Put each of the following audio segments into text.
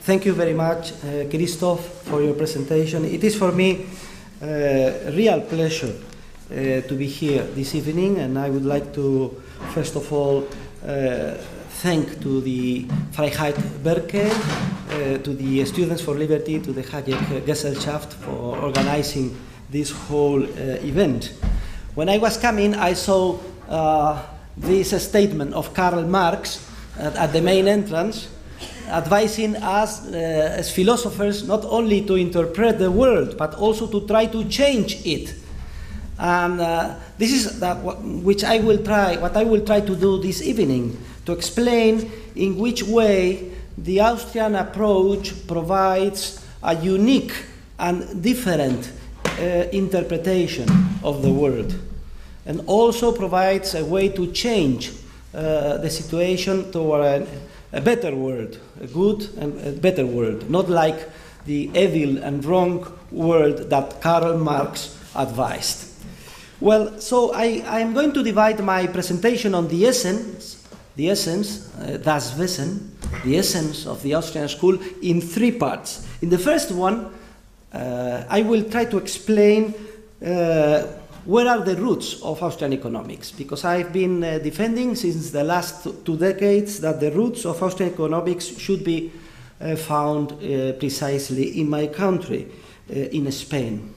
Thank you very much, Christoph, for your presentation. It is for me a real pleasure to be here this evening, and I would like to, first of all, thank to the Freiheitsfreunden, to the Students for Liberty, to the Hayek Gesellschaft for organizing this whole event. When I was coming, I saw this statement of Karl Marx at the main entrance, advising us as philosophers not only to interpret the world, but also to try to change it. And this is what I will try to do this evening, to explain in which way the Austrian approach provides a unique and different interpretation of the world, and also provides a way to change the situation toward a better world, a good and a better world, not like the evil and wrong world that Karl Marx advised. Well, so I am going to divide my presentation on the essence, das Wesen, the essence of the Austrian school, in three parts. In the first one, I will try to explain where are the roots of Austrian economics, because I've been defending since the last 2 decades that the roots of Austrian economics should be found precisely in my country, in Spain.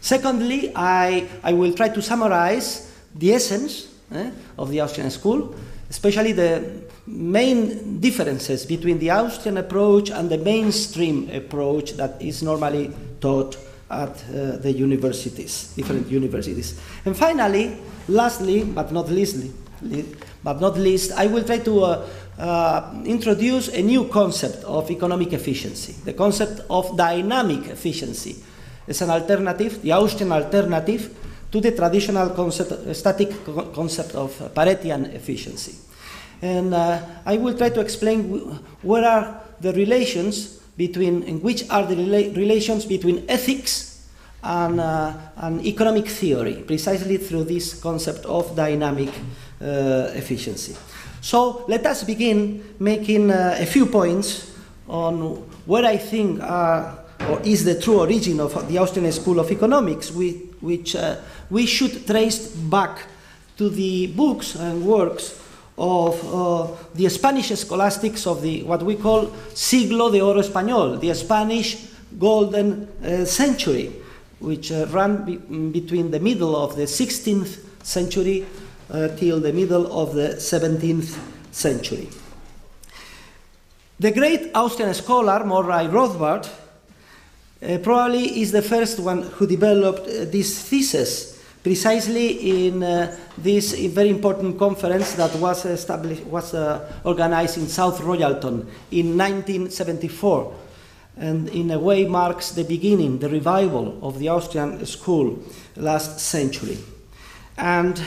Secondly, I will try to summarize the essence of the Austrian school, especially the main differences between the Austrian approach and the mainstream approach that is normally taught at the universities, different universities. And finally, lastly, but not least, I will try to introduce a new concept of economic efficiency, the concept of dynamic efficiency. It's an alternative, the Austrian alternative, to the traditional concept, static concept of Paretian efficiency. And I will try to explain where are the relations between, and which are the relations between ethics and economic theory, precisely through this concept of dynamic efficiency. So let us begin making a few points on what I think are, or is the true origin of the Austrian School of Economics, which we should trace back to the books and works of the Spanish scholastics of the what we call Siglo de Oro Español, the Spanish golden century, which ran between the middle of the 16th century till the middle of the 17th century. The great Austrian scholar Murray Rothbard probably is the first one who developed this thesis, precisely in this very important conference that was organized in South Royalton in 1974, and in a way marks the beginning, the revival of the Austrian school last century. And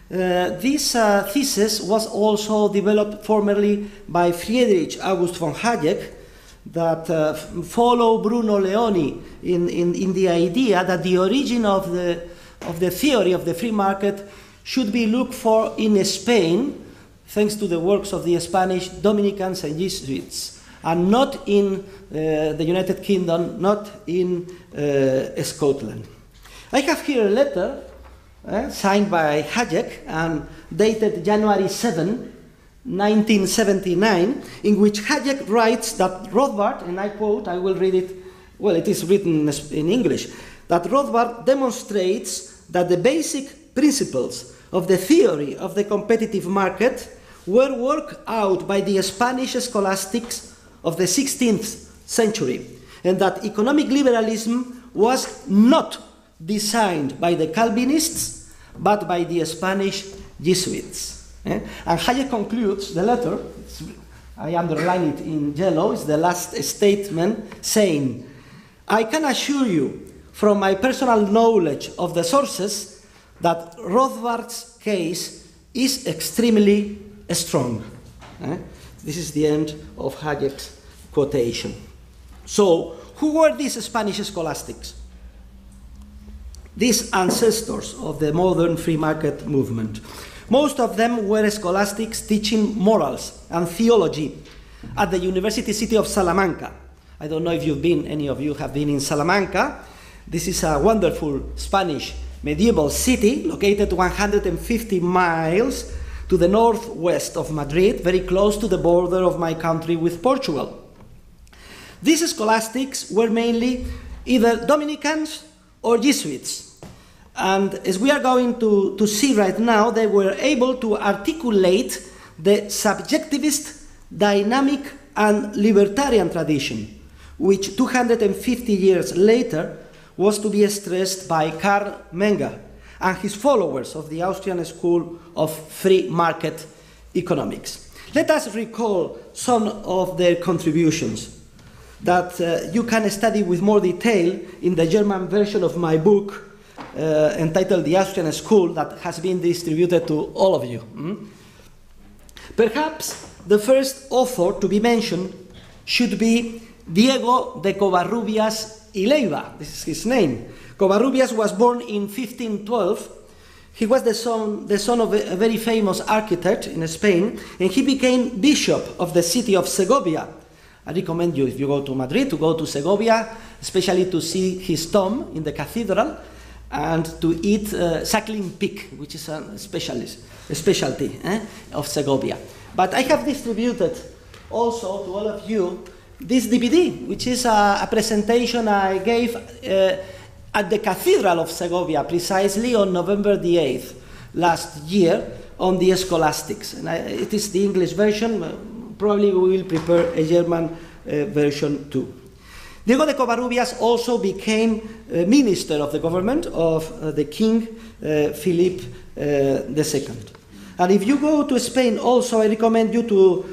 this thesis was also developed formerly by Friedrich August von Hayek, that follow Bruno Leoni in the idea that the origin of the theory of the free market should be looked for in Spain, thanks to the works of the Spanish Dominicans and Jesuits, and not in the United Kingdom, not in Scotland. I have here a letter signed by Hayek and dated January 7, 1979, in which Hayek writes that Rothbard, and I quote, I will read it, well, it is written in English, that Rothbard demonstrates that the basic principles of the theory of the competitive market were worked out by the Spanish scholastics of the 16th century, and that economic liberalism was not designed by the Calvinists, but by the Spanish Jesuits. And Hayek concludes the letter, I underline it in yellow, it's the last statement, saying, I can assure you from my personal knowledge of the sources that Rothbard's case is extremely strong. This is the end of Hayek's quotation. So, who were these Spanish scholastics? These ancestors of the modern free market movement. Most of them were scholastics teaching morals and theology at the University City of Salamanca, I don't know if any of you have been in Salamanca. This is a wonderful Spanish medieval city located 150 miles to the northwest of Madrid, very close to the border of my country with Portugal. These scholastics were mainly either Dominicans or Jesuits. And as we are going to see right now, they were able to articulate the subjectivist, dynamic, and libertarian tradition, which 250 years later was to be stressed by Karl Menger and his followers of the Austrian school of free market economics. Let us recall some of their contributions that you can study with more detail in the German version of my book entitled The Austrian School, that has been distributed to all of you. Perhaps the first author to be mentioned should be Diego de Covarrubias y Leiva. This is his name. Covarrubias was born in 1512. He was the son of a very famous architect in Spain, and he became bishop of the city of Segovia. I recommend you, if you go to Madrid, to go to Segovia, especially to see his tomb in the cathedral, and to eat suckling pig, which is a specialty of Segovia. But I have distributed also to all of you this DVD, which is a presentation I gave at the Cathedral of Segovia, precisely on November the 8th last year, on the scholastics. And it is the English version. Probably we will prepare a German version too. Diego de Covarrubias also became minister of the government of the King Philip II. And if you go to Spain also, I recommend you to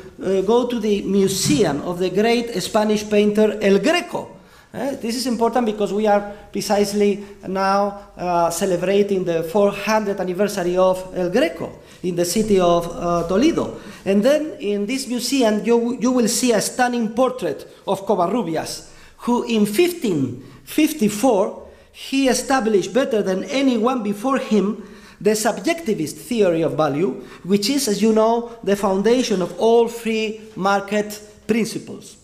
go to the museum of the great Spanish painter El Greco. This is important because we are precisely now celebrating the 400th anniversary of El Greco in the city of Toledo. And then in this museum you will see a stunning portrait of Covarrubias, who in 1554 he established better than anyone before him the subjectivist theory of value, which is, as you know, the foundation of all free market principles.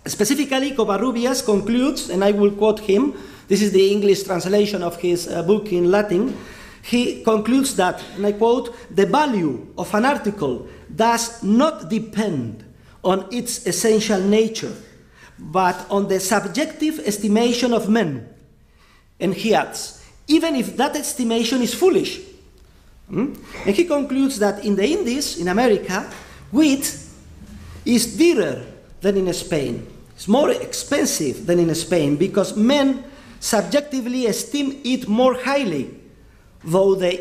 Specifically, Covarrubias concludes, and I will quote him, this is the English translation of his book in Latin, he concludes that, and I quote, "The value of an article does not depend on its essential nature, but on the subjective estimation of men." And he adds, "even if that estimation is foolish." And he concludes that in the Indies, in America, wheat is dearer than in Spain. It's more expensive than in Spain because men subjectively esteem it more highly, though the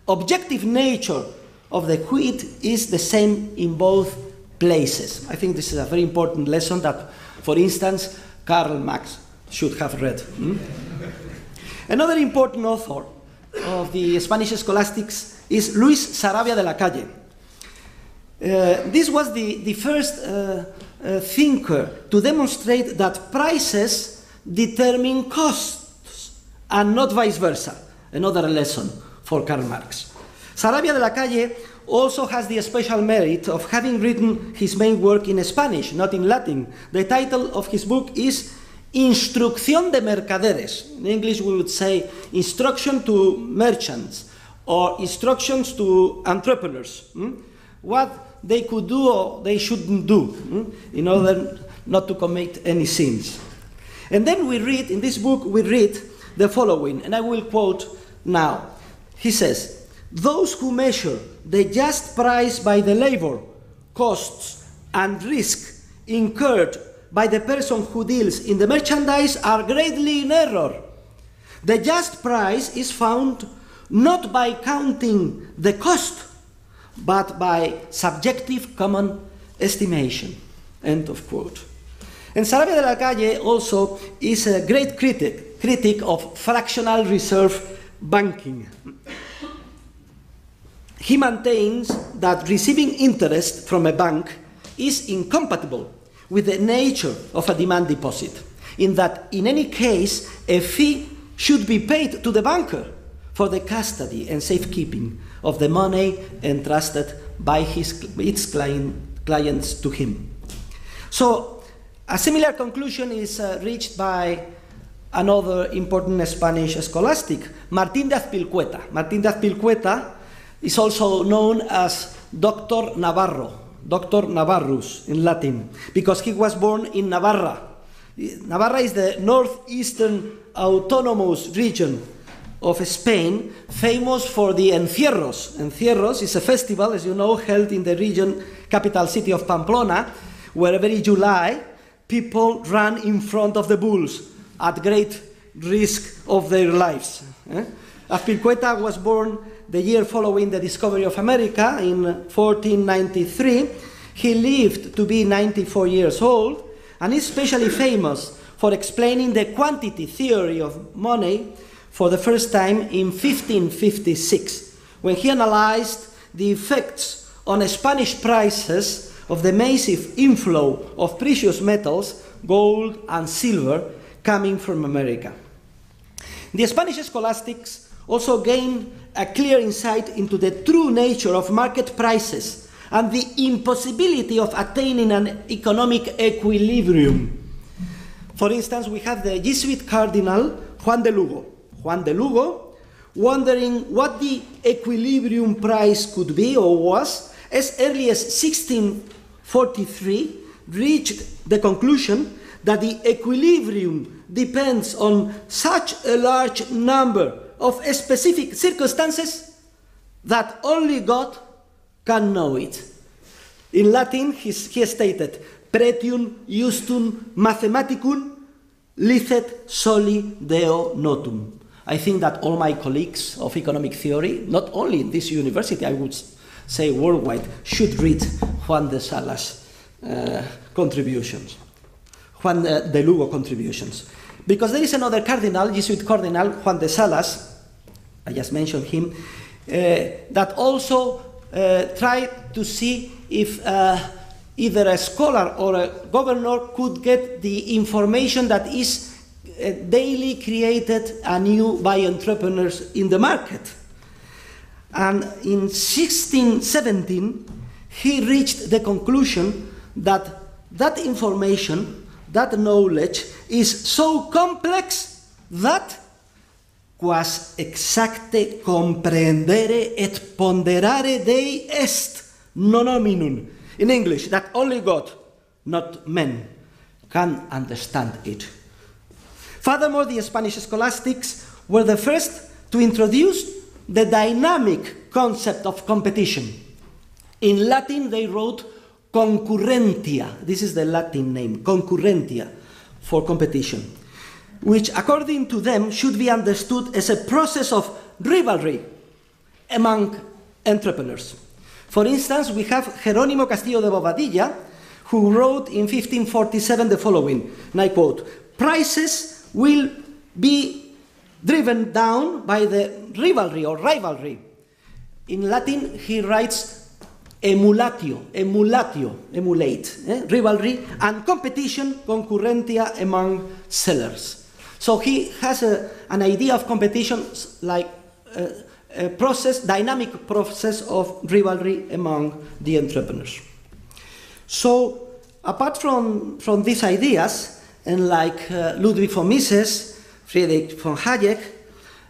objective nature of the wheat is the same in both places. I think this is a very important lesson that, for instance, Karl Marx should have read. Another important author of the Spanish scholastics is Luis Sarabia de la Calle. This was the first thinker to demonstrate that prices determine costs and not vice versa. Another lesson for Karl Marx. Sarabia de la Calle also has the special merit of having written his main work in Spanish, not in Latin. The title of his book is Instrucción de Mercaderes. In English we would say instruction to merchants or instructions to entrepreneurs. What they could do or they shouldn't do in order not to commit any sins. And then we read, in this book we read the following, and I will quote now. He says, "Those who measure the just price by the labor, costs, and risk incurred by the person who deals in the merchandise are greatly in error. The just price is found not by counting the cost, but by subjective common estimation." End of quote. And Sarabia de la Calle also is a great critic of fractional reserve banking. He maintains that receiving interest from a bank is incompatible with the nature of a demand deposit, in that in any case a fee should be paid to the banker for the custody and safekeeping of the money entrusted by its clients to him. So A similar conclusion is reached by another important Spanish scholastic, Martín de Azpilcueta. Martín de Azpilcueta is also known as Doctor Navarro, Doctor Navarrus in Latin, because he was born in Navarra. Navarra is the northeastern autonomous region of Spain, famous for the encierros. Encierros is a festival, as you know, held in the region capital city of Pamplona, where every July people run in front of the bulls at great risk of their lives. Azpilcueta was born the year following the discovery of America in 1493. He lived to be 94 years old and is especially famous for explaining the quantity theory of money for the first time in 1556, when he analyzed the effects on Spanish prices of the massive inflow of precious metals, gold and silver, coming from America. The Spanish scholastics also gained a clear insight into the true nature of market prices and the impossibility of attaining an economic equilibrium. For instance, we have the Jesuit Cardinal Juan de Lugo. Juan de Lugo, wondering what the equilibrium price could be or was, as early as 1643, reached the conclusion that the equilibrium depends on such a large number of specific circumstances that only God can know it. In Latin, he stated, pretium justum mathematicum licet soli Deo notum. I think that all my colleagues of economic theory, not only in this university, I would say worldwide, should read Juan de Salas' contributions, Juan de Lugo contributions. Because there is another cardinal, Jesuit cardinal, Juan de Salas, I just mentioned him, that also tried to see if either a scholar or a governor could get the information that is daily created anew by entrepreneurs in the market. And in 1617, he reached the conclusion that that information, that knowledge, is so complex that quas exacte comprehendere et ponderare Dei est non hominum. In English, that only God, not men, can understand it. Furthermore, the Spanish scholastics were the first to introduce the dynamic concept of competition. In Latin, they wrote concurrentia. This is the Latin name, concurrentia, for competition, which, according to them, should be understood as a process of rivalry among entrepreneurs. For instance, we have Jerónimo Castillo de Bobadilla, who wrote in 1547 the following, and I quote, "Prices will be driven down by the rivalry or rivalry." In Latin, he writes emulatio, emulate, rivalry, and competition, concurrentia, among sellers. So he has an idea of competition like a process, dynamic process of rivalry among the entrepreneurs. So apart from these ideas, and like Ludwig von Mises, Friedrich von Hayek,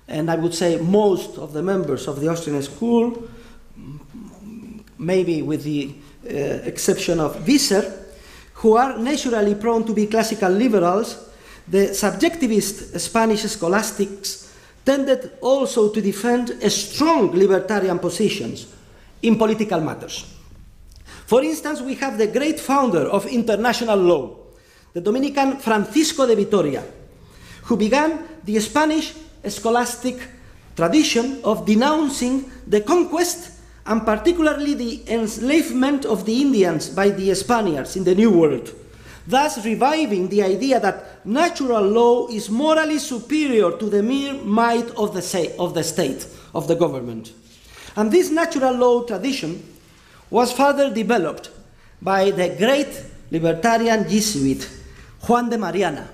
and I would say most of the members of the Austrian school, maybe with the exception of Wieser, who are naturally prone to be classical liberals, the subjectivist Spanish scholastics tended also to defend strong libertarian positions in political matters. For instance, we have the great founder of international law, the Dominican Francisco de Vitoria, who began the Spanish scholastic tradition of denouncing the conquest and particularly the enslavement of the Indians by the Spaniards in the New World, thus reviving the idea that natural law is morally superior to the mere might of the state, of the government. And this natural law tradition was further developed by the great libertarian Jesuit Juan de Mariana,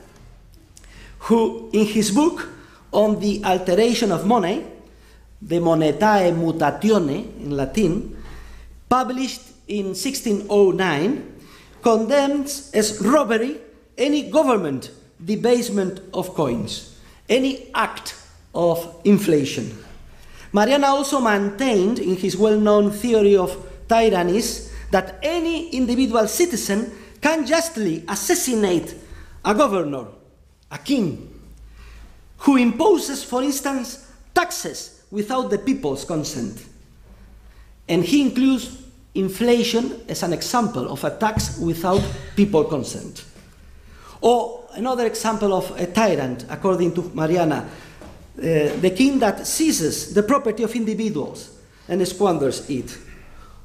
who in his book on the alteration of money, De Monetae Mutatione in Latin, published in 1609, condemns as robbery any government debasement of coins, any act of inflation. Mariana also maintained in his well-known theory of tyrannies that any individual citizen can justly assassinate a governor, a king, who imposes, for instance, taxes without the people's consent. And he includes inflation as an example of a tax without people consent. Or another example of a tyrant, according to Mariana, the king that seizes the property of individuals and squanders it,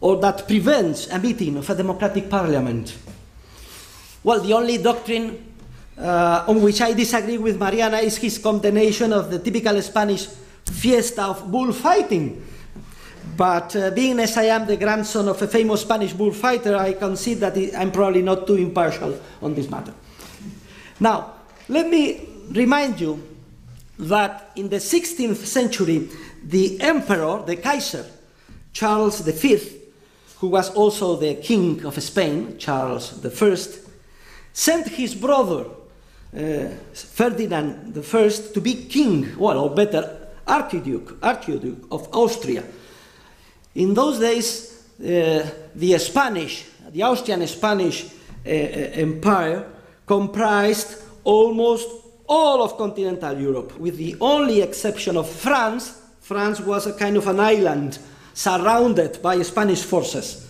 or that prevents a meeting of a democratic parliament. Well, the only doctrine on which I disagree with Mariana is his condemnation of the typical Spanish fiesta of bullfighting. But being as I am the grandson of a famous Spanish bullfighter, I concede that I'm probably not too impartial on this matter. Now, let me remind you that in the 16th century, the emperor, the Kaiser, Charles V, who was also the king of Spain, Charles I, sent his brother, Ferdinand I, to be king, well, or better, Archduke of Austria. In those days, the Austrian Spanish Empire comprised almost all of continental Europe, with the only exception of France. France was a kind of an island surrounded by Spanish forces.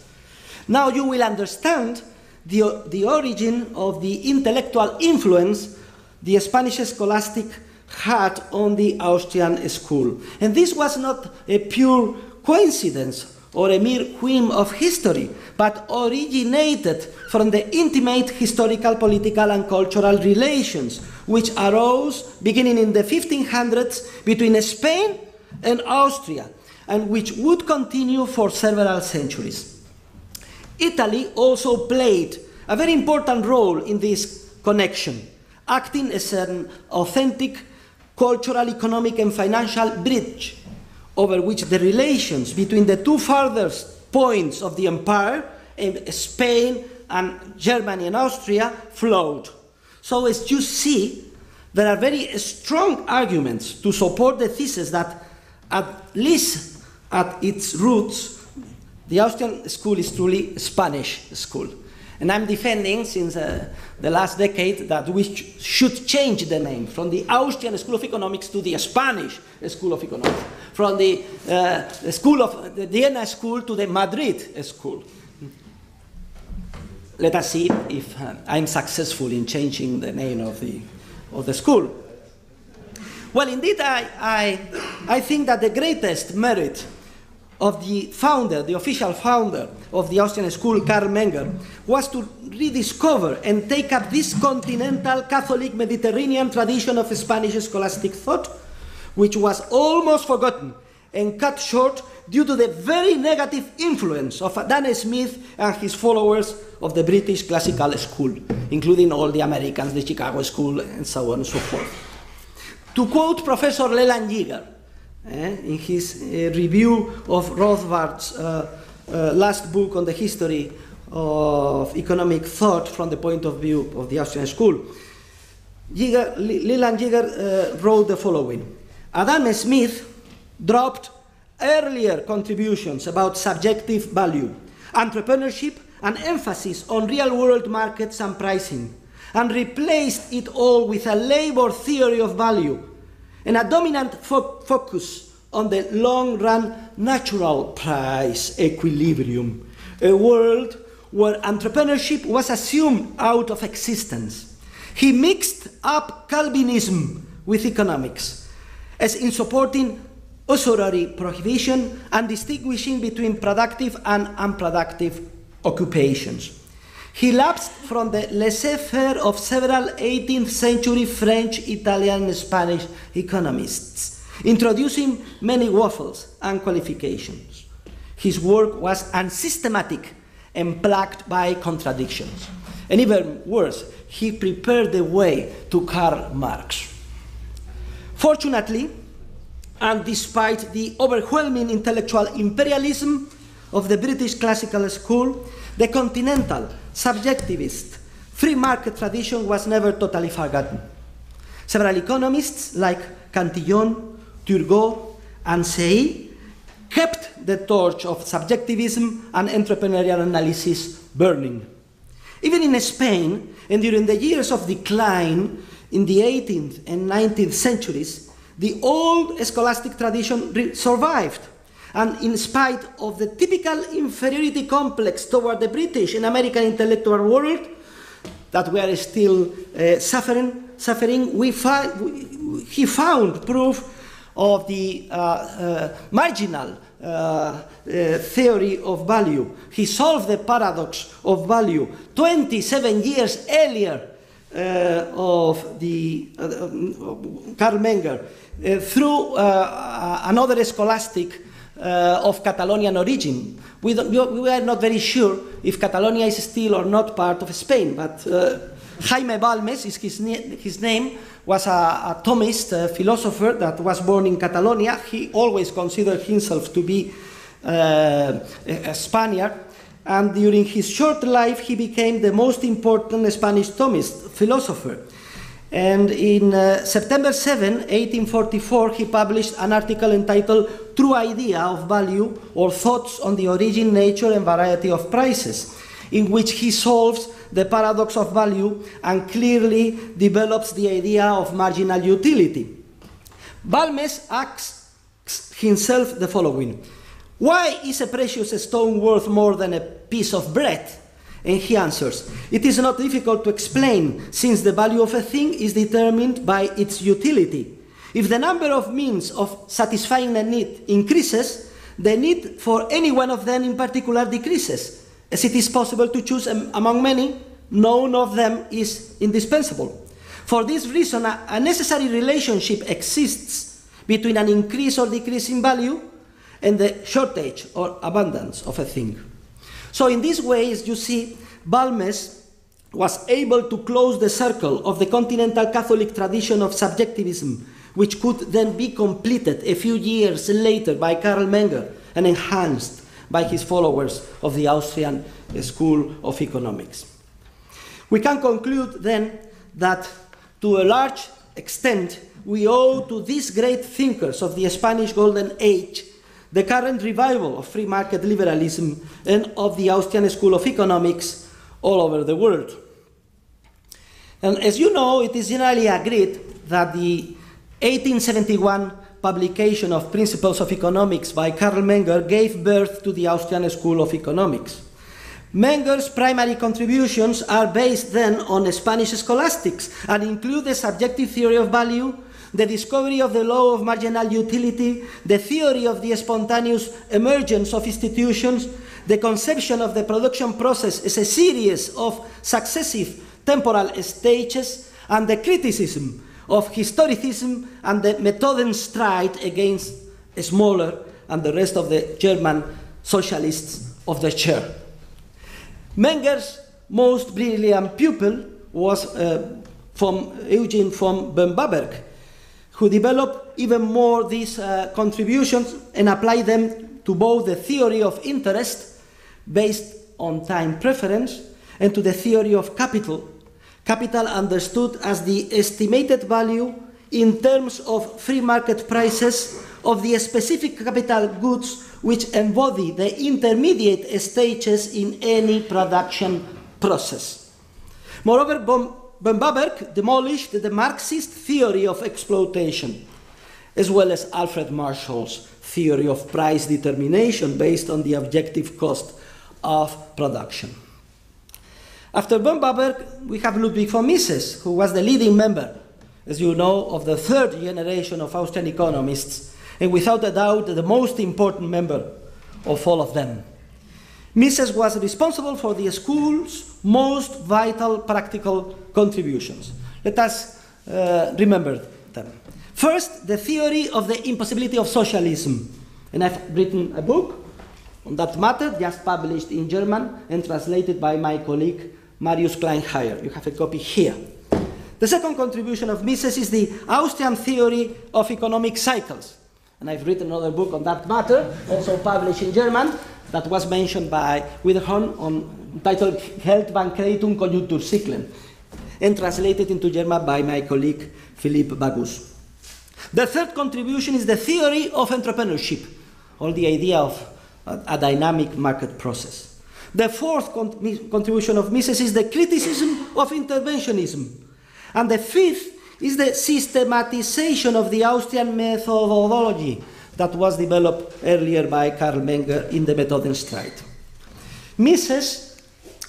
Now you will understand the origin of the intellectual influence the Spanish scholastic had on the Austrian school. And this was not a pure coincidence or a mere whim of history, but originated from the intimate historical, political, and cultural relations which arose beginning in the 1500s between Spain and Austria, and which would continue for several centuries. Italy also played a very important role in this connection, acting as an authentic cultural, economic, and financial bridge over which the relations between the two farthest points of the empire, Spain and Germany and Austria, flowed. So as you see, there are very strong arguments to support the thesis that, at least at its roots, the Austrian school is truly a Spanish school. And I'm defending, since the last decade, that we should change the name from the Austrian School of Economics to the Spanish School of Economics, from the Vienna School to the Madrid School. Let us see if I'm successful in changing the name of the school. Well, indeed, I think that the greatest merit of the founder, the official founder of the Austrian school, Karl Menger, was to rediscover and take up this continental Catholic Mediterranean tradition of Spanish scholastic thought, which was almost forgotten and cut short due to the very negative influence of Adam Smith and his followers of the British classical school, including all the Americans, the Chicago School, and so on and so forth. To quote Professor Leland Yeager, in his review of Rothbard's last book on the history of economic thought from the point of view of the Austrian school, Leland Yeager wrote the following: Adam Smith dropped earlier contributions about subjective value, entrepreneurship, and emphasis on real-world markets and pricing, and replaced it all with a labor theory of value and a dominant focus on the long-run natural price equilibrium, a world where entrepreneurship was assumed out of existence. He mixed up Calvinism with economics, as in supporting usury prohibition and distinguishing between productive and unproductive occupations. He lapsed from the laissez-faire of several 18th century French, Italian, and Spanish economists, introducing many waffles and qualifications. His work was unsystematic and plagued by contradictions. And even worse, he prepared the way to Karl Marx. Fortunately, and despite the overwhelming intellectual imperialism of the British classical school, the continental subjectivist free market tradition was never totally forgotten. Several economists like Cantillon, Turgot, and Say kept the torch of subjectivism and entrepreneurial analysis burning. Even in Spain, and during the years of decline in the 18th and 19th centuries, the old scholastic tradition survived. And in spite of the typical inferiority complex toward the British and American intellectual world that we are still suffering, he found proof of the marginal theory of value. He solved the paradox of value 27 years earlier of the Karl Menger through another scholastic of Catalonian origin. We are not very sure if Catalonia is still or not part of Spain, but Jaime Balmes is his name, was a Thomist, a philosopher that was born in Catalonia. He always considered himself to be a Spaniard, and during his short life he became the most important Spanish Thomist philosopher. And in September 7, 1844, he published an article entitled True Idea of Value, or Thoughts on the Origin, Nature and Variety of Prices, in which he solves the paradox of value and clearly develops the idea of marginal utility. Balmes asks himself the following: why is a precious stone worth more than a piece of bread? And he answers, it is not difficult to explain, since the value of a thing is determined by its utility. If the number of means of satisfying a need increases, the need for any one of them in particular decreases. As it is possible to choose among many, none of them is indispensable. For this reason, a necessary relationship exists between an increase or decrease in value and the shortage or abundance of a thing. So in this way, as you see, Balmes was able to close the circle of the continental Catholic tradition of subjectivism, which could then be completed a few years later by Karl Menger and enhanced by his followers of the Austrian School of Economics. We can conclude then that to a large extent we owe to these great thinkers of the Spanish Golden Age the current revival of free market liberalism and of the Austrian School of Economics all over the world. And as you know, it is generally agreed that the 1871 publication of Principles of Economics by Karl Menger gave birth to the Austrian School of Economics. Menger's primary contributions are based then on Spanish scholastics and include the subjective theory of value, the discovery of the law of marginal utility, the theory of the spontaneous emergence of institutions, the conception of the production process as a series of successive temporal stages, and the criticism of historicism and the Methodenstreit against Smoller and the rest of the German socialists of the chair. Menger's most brilliant pupil was Eugen von Böhm-Bawerk, who developed even more these contributions and applied them to both the theory of interest based on time preference and to the theory of capital. Capital understood as the estimated value in terms of free market prices of the specific capital goods which embody the intermediate stages in any production process. Moreover, Böhm-Bawerk demolished the Marxist theory of exploitation, as well as Alfred Marshall's theory of price determination based on the objective cost of production. After Böhm-Bawerk, we have Ludwig von Mises, who was the leading member, as you know, of the third generation of Austrian economists, and without a doubt the most important member of all of them. Mises was responsible for the school's most vital practical contributions. Let us remember them. First, the theory of the impossibility of socialism. And I've written a book on that matter, just published in German and translated by my colleague Marius Kleinheyer. You have a copy here. The second contribution of Mises is the Austrian theory of economic cycles. And I've written another book on that matter, also published in German, that was mentioned by Wiederhorn on titled Geldbankkreditum Konjunkturzyklen, and translated into German by my colleague Philippe Bagus. The third contribution is the theory of entrepreneurship, or the idea of a dynamic market process. The fourth contribution of Mises is the criticism of interventionism. And the fifth is the systematization of the Austrian methodology that was developed earlier by Karl Menger in the Methodenstreit. Mises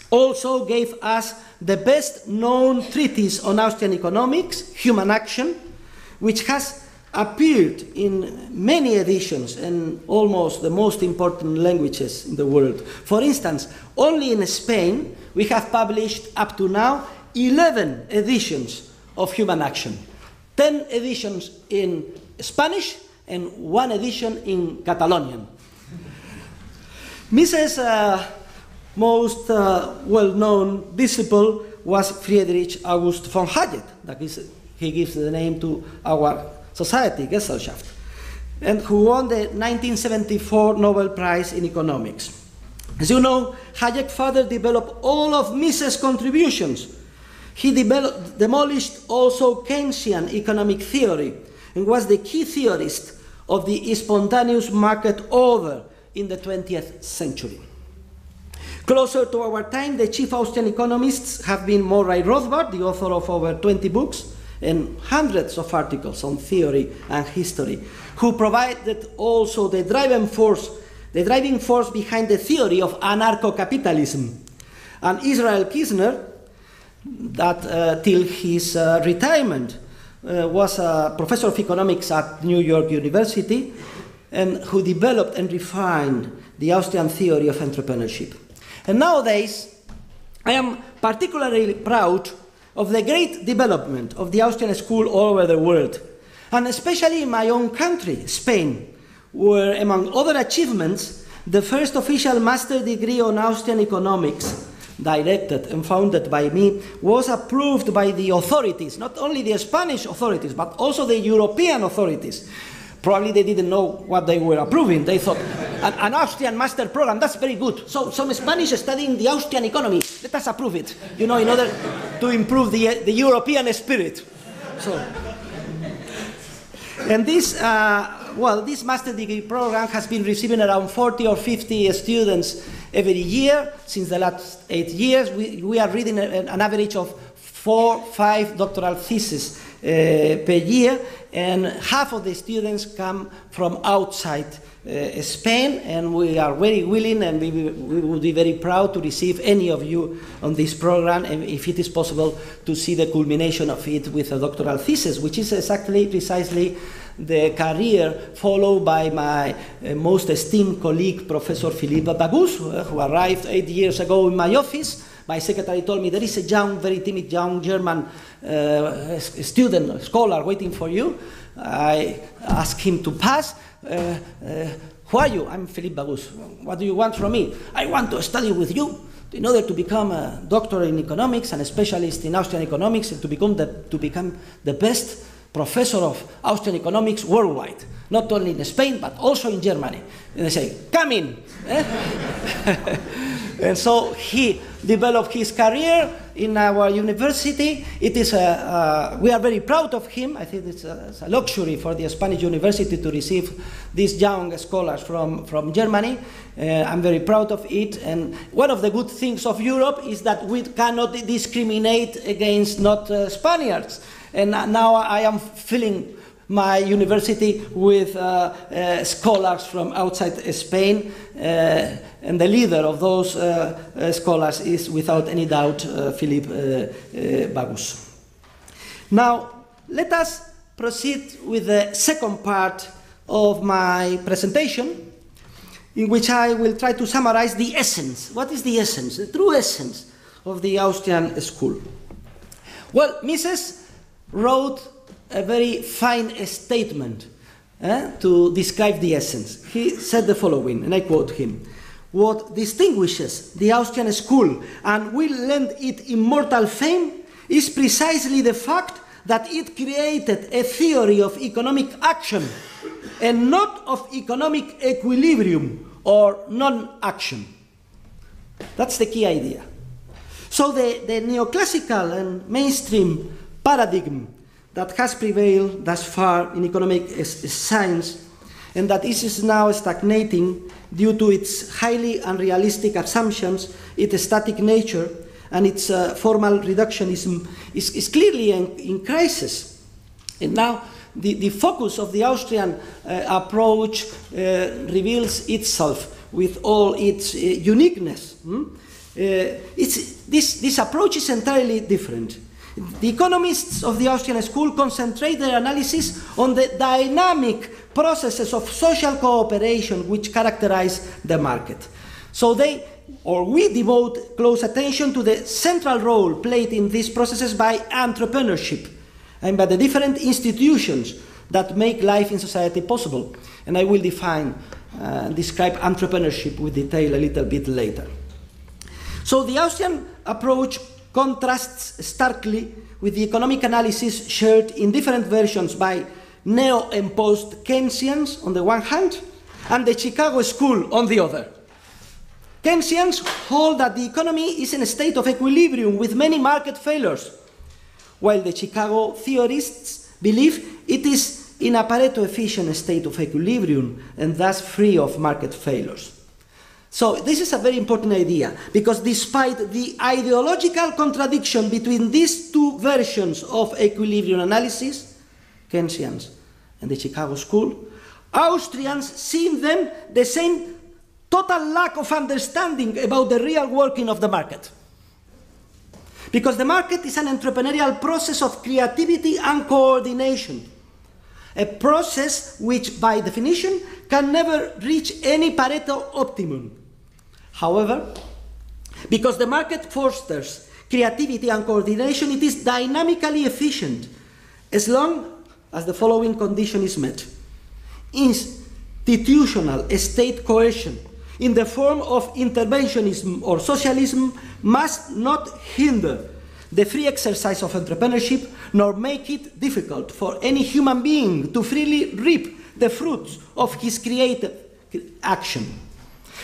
also gave us the best known treatise on Austrian economics, Human Action, which has appeared in many editions in almost the most important languages in the world. For instance, only in Spain we have published up to now 11 editions of Human Action, 10 editions in Spanish and 1 edition in Catalonian. Mises' most well-known disciple was Friedrich August von Hayek. That is, he gives the name to our society, Gesellschaft, and who won the 1974 Nobel Prize in Economics. As you know, Hayek further developed all of Mises' contributions. He demolished also Keynesian economic theory and was the key theorist of the spontaneous market order in the 20th century. Closer to our time, the chief Austrian economists have been Murray Rothbard, the author of over 20 books and hundreds of articles on theory and history, who provided also the driving force behind the theory of anarcho-capitalism. And Israel Kirzner, that till his retirement was a professor of economics at New York University, and who developed and refined the Austrian theory of entrepreneurship. And nowadays, I am particularly proud of the great development of the Austrian school all over the world, and especially in my own country, Spain, where, among other achievements, the first official master degree on Austrian economics, directed and founded by me, was approved by the authorities, not only the Spanish authorities, but also the European authorities. Probably they didn't know what they were approving. They thought, an Austrian master program, that's very good. So some Spanish studying the Austrian economy, let us approve it, you know, in order to improve the European spirit. So, and this, this master degree program has been receiving around 40 or 50 students every year. Since the last 8 years, we are reading an average of 4 or 5 doctoral theses per year, and half of the students come from outside Spain, and we are very willing and we would be very proud to receive any of you on this program, and if it is possible to see the culmination of it with a doctoral thesis, which is precisely the career followed by my most esteemed colleague, Professor Philippe Bagus, who arrived 8 years ago in my office. My secretary told me there is a young, very timid young German student, scholar waiting for you. I asked him to pass. Who are you? I'm Philippe Bagus. What do you want from me? I want to study with you in order to become a doctor in economics and a specialist in Austrian economics, and to become the best professor of Austrian economics worldwide, not only in Spain, but also in Germany. And I say, come in. And so he developed his career in our university. It is we are very proud of him. I think it's a luxury for the Spanish university to receive these young scholars from Germany. I'm very proud of it. And one of the good things of Europe is that we cannot discriminate against not Spaniards. And now I am filling my university with scholars from outside Spain, and the leader of those scholars is, without any doubt, Philippe Bagus. Now, let us proceed with the second part of my presentation, in which I will try to summarize the essence. What is the essence, the true essence of the Austrian school? Well, Mises wrote a very fine statement to describe the essence. He said the following, and I quote him: "What distinguishes the Austrian school and will lend it immortal fame is precisely the fact that it created a theory of economic action and not of economic equilibrium or non-action. That's the key idea. So the neoclassical and mainstream paradigm that has prevailed thus far in economic science and that is now stagnating due to its highly unrealistic assumptions, its static nature, and its formal reductionism is clearly in crisis. And now the focus of the Austrian approach reveals itself with all its uniqueness. This approach is entirely different. The economists of the Austrian school concentrate their analysis on the dynamic processes of social cooperation which characterize the market. So we devote close attention to the central role played in these processes by entrepreneurship and by the different institutions that make life in society possible. And I will describe entrepreneurship with detail a little bit later. So the Austrian approach contrasts starkly with the economic analysis shared in different versions by neo and post-Keynesians on the one hand, and the Chicago School on the other. Keynesians hold that the economy is in a state of equilibrium with many market failures, while the Chicago theorists believe it is in a Pareto-efficient state of equilibrium and thus free of market failures. So this is a very important idea, because despite the ideological contradiction between these two versions of equilibrium analysis, Keynesians and the Chicago School, Austrians see in them the same total lack of understanding about the real working of the market. Because the market is an entrepreneurial process of creativity and coordination, a process which, by definition, can never reach any Pareto optimum. However, because the market fosters creativity and coordination, it is dynamically efficient as long as the following condition is met. Institutional state coercion in the form of interventionism or socialism must not hinder the free exercise of entrepreneurship, nor make it difficult for any human being to freely reap the fruits of his creative action.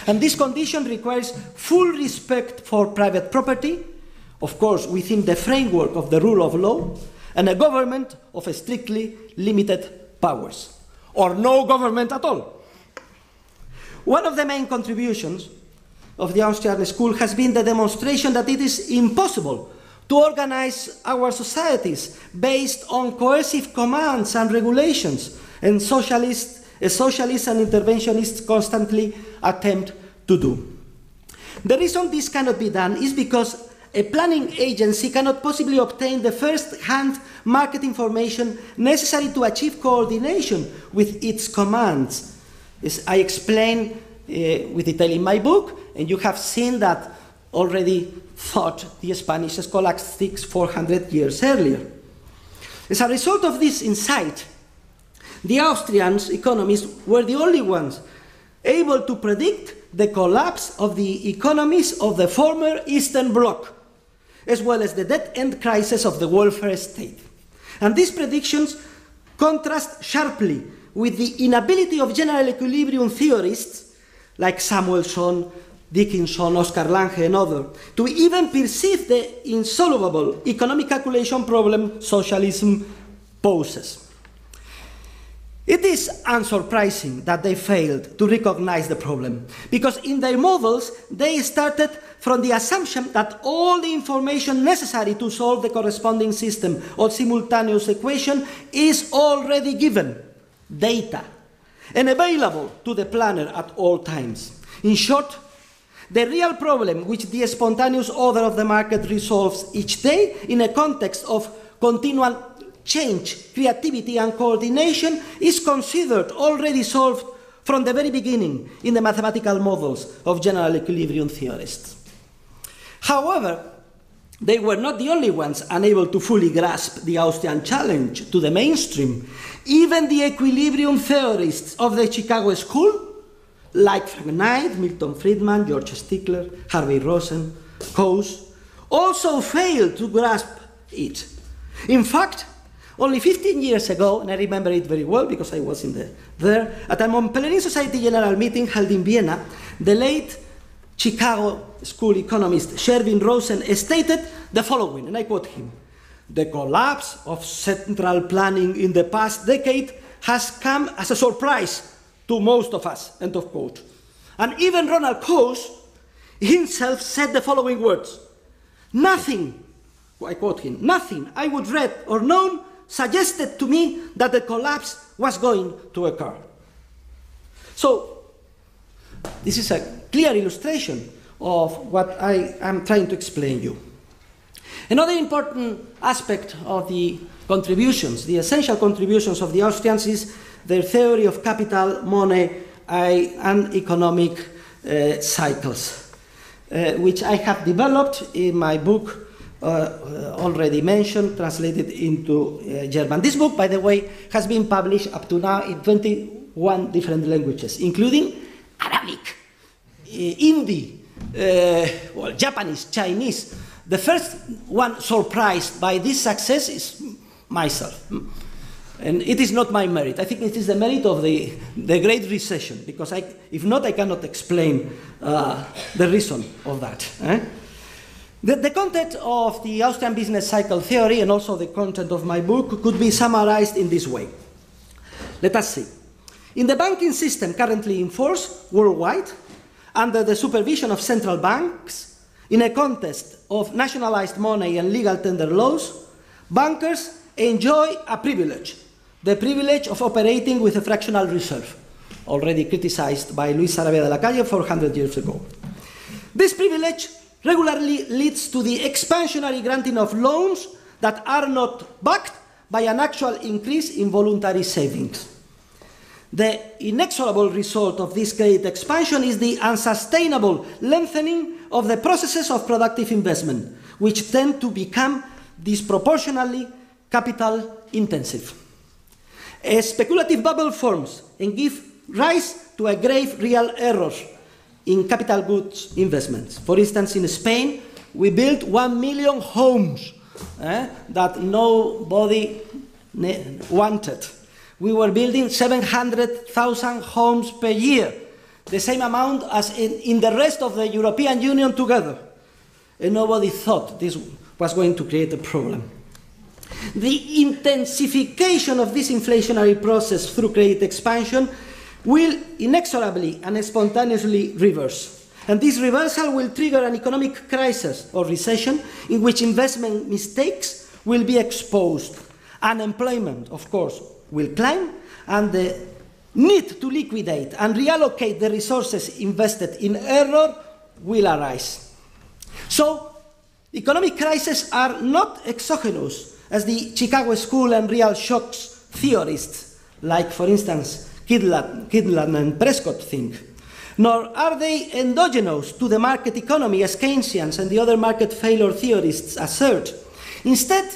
And this condition requires full respect for private property, of course within the framework of the rule of law, and a government of strictly limited powers, or no government at all. One of the main contributions of the Austrian school has been the demonstration that it is impossible to organize our societies based on coercive commands and regulations, and socialists and interventionists constantly attempt to do. The reason this cannot be done is because a planning agency cannot possibly obtain the first-hand market information necessary to achieve coordination with its commands. As I explain with detail in my book, and you have seen that already thought the Spanish scholastics 400 years earlier. As a result of this insight, the Austrian economists were the only ones able to predict the collapse of the economies of the former Eastern Bloc, as well as the dead-end crisis of the welfare state. And these predictions contrast sharply with the inability of general equilibrium theorists like Samuelson, Dickinson, Oscar Lange, and others to even perceive the insoluble economic calculation problem socialism poses. It is unsurprising that they failed to recognize the problem, because in their models they started from the assumption that all the information necessary to solve the corresponding system or simultaneous equation is already given, data, and available to the planner at all times. In short, the real problem which the spontaneous order of the market resolves each day in a context of continual change, creativity, and coordination is considered already solved from the very beginning in the mathematical models of general equilibrium theorists. However, they were not the only ones unable to fully grasp the Austrian challenge to the mainstream. Even the equilibrium theorists of the Chicago School, like Frank Knight, Milton Friedman, George Stickler, Harvey Rosen, Coase, also failed to grasp it. In fact, only 15 years ago, and I remember it very well because I was there, at a Montpellier Society General Meeting held in Vienna, the late Chicago school economist Sherwin Rosen stated the following, and I quote him: "The collapse of central planning in the past decade has come as a surprise to most of us," end of quote. And even Ronald Coase himself said the following words: "Nothing," I quote him, "nothing I would read or known suggested to me that the collapse was going to occur." So, this is a clear illustration of what I am trying to explain you. Another important aspect of the contributions, the essential contributions of the Austrians, is their theory of capital, money, and economic cycles, which I have developed in my book already mentioned, translated into German. This book, by the way, has been published up to now in 21 different languages, including Arabic, Hindi, Japanese, Chinese. The first one surprised by this success is myself. And it is not my merit. I think it is the merit of the Great Recession, because if not, I cannot explain the reason of that. The content of the Austrian business cycle theory, and also the content of my book, could be summarized in this way. Let us see. In the banking system currently in force worldwide, under the supervision of central banks, in a context of nationalized money and legal tender laws, bankers enjoy a privilege, the privilege of operating with a fractional reserve, already criticized by Luis Sarabia de la Calle 400 years ago. This privilege regularly leads to the expansionary granting of loans that are not backed by an actual increase in voluntary savings. The inexorable result of this credit expansion is the unsustainable lengthening of the processes of productive investment, which tend to become disproportionately capital intensive. A speculative bubble forms and gives rise to a grave real error in capital goods investments. For instance, in Spain, we built 1 million homes that nobody wanted. We were building 700,000 homes per year, the same amount as in the rest of the European Union together. And nobody thought this was going to create a problem. The intensification of this inflationary process through credit expansion will inexorably and spontaneously reverse. And this reversal will trigger an economic crisis or recession in which investment mistakes will be exposed. Unemployment, of course, will climb, and the need to liquidate and reallocate the resources invested in error will arise. So, economic crises are not exogenous, as the Chicago School and real shocks theorists, like, for instance, Kidland and Prescott think, nor are they endogenous to the market economy, as Keynesians and the other market failure theorists assert. Instead,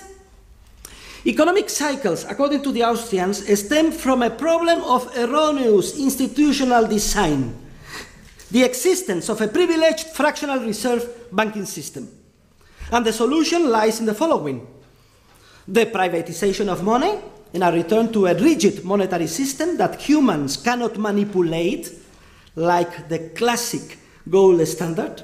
economic cycles, according to the Austrians, stem from a problem of erroneous institutional design, the existence of a privileged fractional reserve banking system. And the solution lies in the following: the privatization of money and a return to a rigid monetary system that humans cannot manipulate, like the classic gold standard,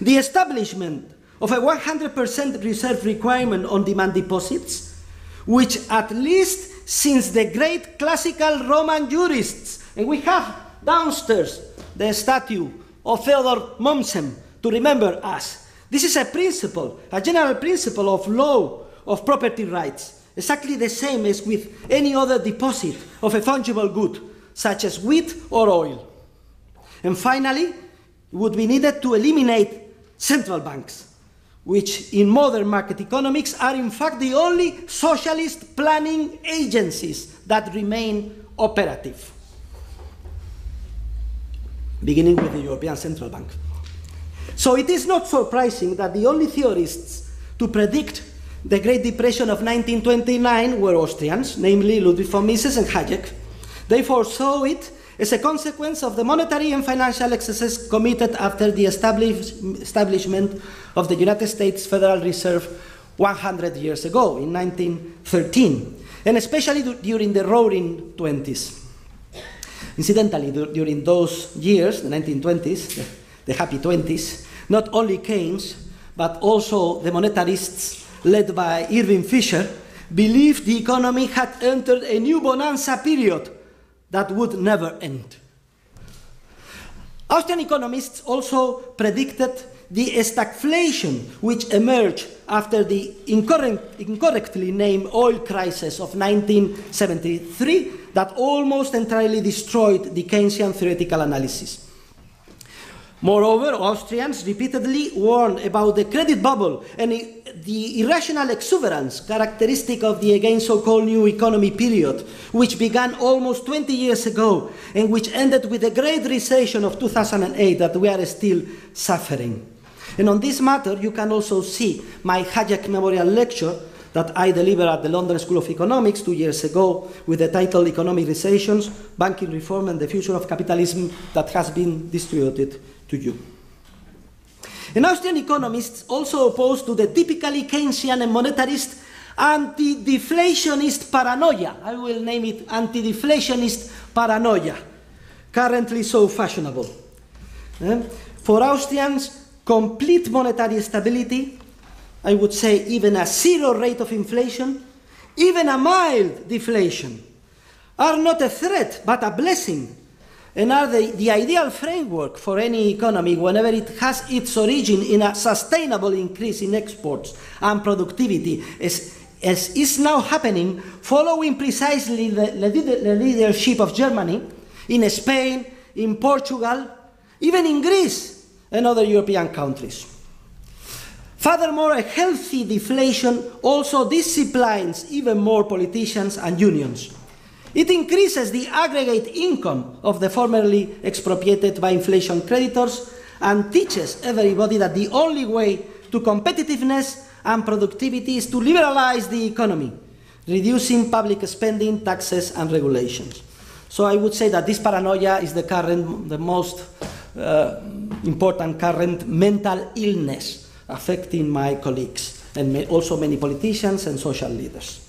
the establishment of a 100% reserve requirement on demand deposits, which at least since the great classical Roman jurists, and we have downstairs the statue of Theodor Mommsen to remember us. This is a principle, a general principle of law of property rights, exactly the same as with any other deposit of a fungible good, such as wheat or oil. And finally, it would be needed to eliminate central banks, which in modern market economics are in fact the only socialist planning agencies that remain operative, beginning with the European Central Bank. So it is not surprising that the only theorists to predict the Great Depression of 1929 were Austrians, namely Ludwig von Mises and Hayek. They foresaw it as a consequence of the monetary and financial excesses committed after the establishment of the United States Federal Reserve 100 years ago, in 1913, and especially during the Roaring 20s. Incidentally, during those years, the 1920s, the happy 20s, not only Keynes, but also the monetarists led by Irving Fisher believed the economy had entered a new bonanza period that would never end. Austrian economists also predicted the stagflation which emerged after the incorrectly named oil crisis of 1973 that almost entirely destroyed the Keynesian theoretical analysis. Moreover, Austrians repeatedly warned about the credit bubble and the irrational exuberance characteristic of the again so-called new economy period, which began almost 20 years ago and which ended with the great recession of 2008 that we are still suffering. And on this matter, you can also see my Hayek memorial lecture that I delivered at the London School of Economics 2 years ago with the title Economic Recessions, Banking Reform and the Future of Capitalism, that has been distributed to you. And Austrian economists also opposed to the typically Keynesian and monetarist anti-deflationist paranoia. I will name it anti-deflationist paranoia, currently so fashionable. For Austrians, complete monetary stability, I would say even a zero rate of inflation, even a mild deflation, are not a threat but a blessing, and are the ideal framework for any economy whenever it has its origin in a sustainable increase in exports and productivity, as is now happening following precisely the leadership of Germany, in Spain, in Portugal, even in Greece and other European countries. Furthermore, a healthy deflation also disciplines even more politicians and unions. It increases the aggregate income of the formerly expropriated by inflation creditors and teaches everybody that the only way to competitiveness and productivity is to liberalize the economy, reducing public spending, taxes, and regulations. So I would say that this paranoia is the most important current mental illness affecting my colleagues and also many politicians and social leaders.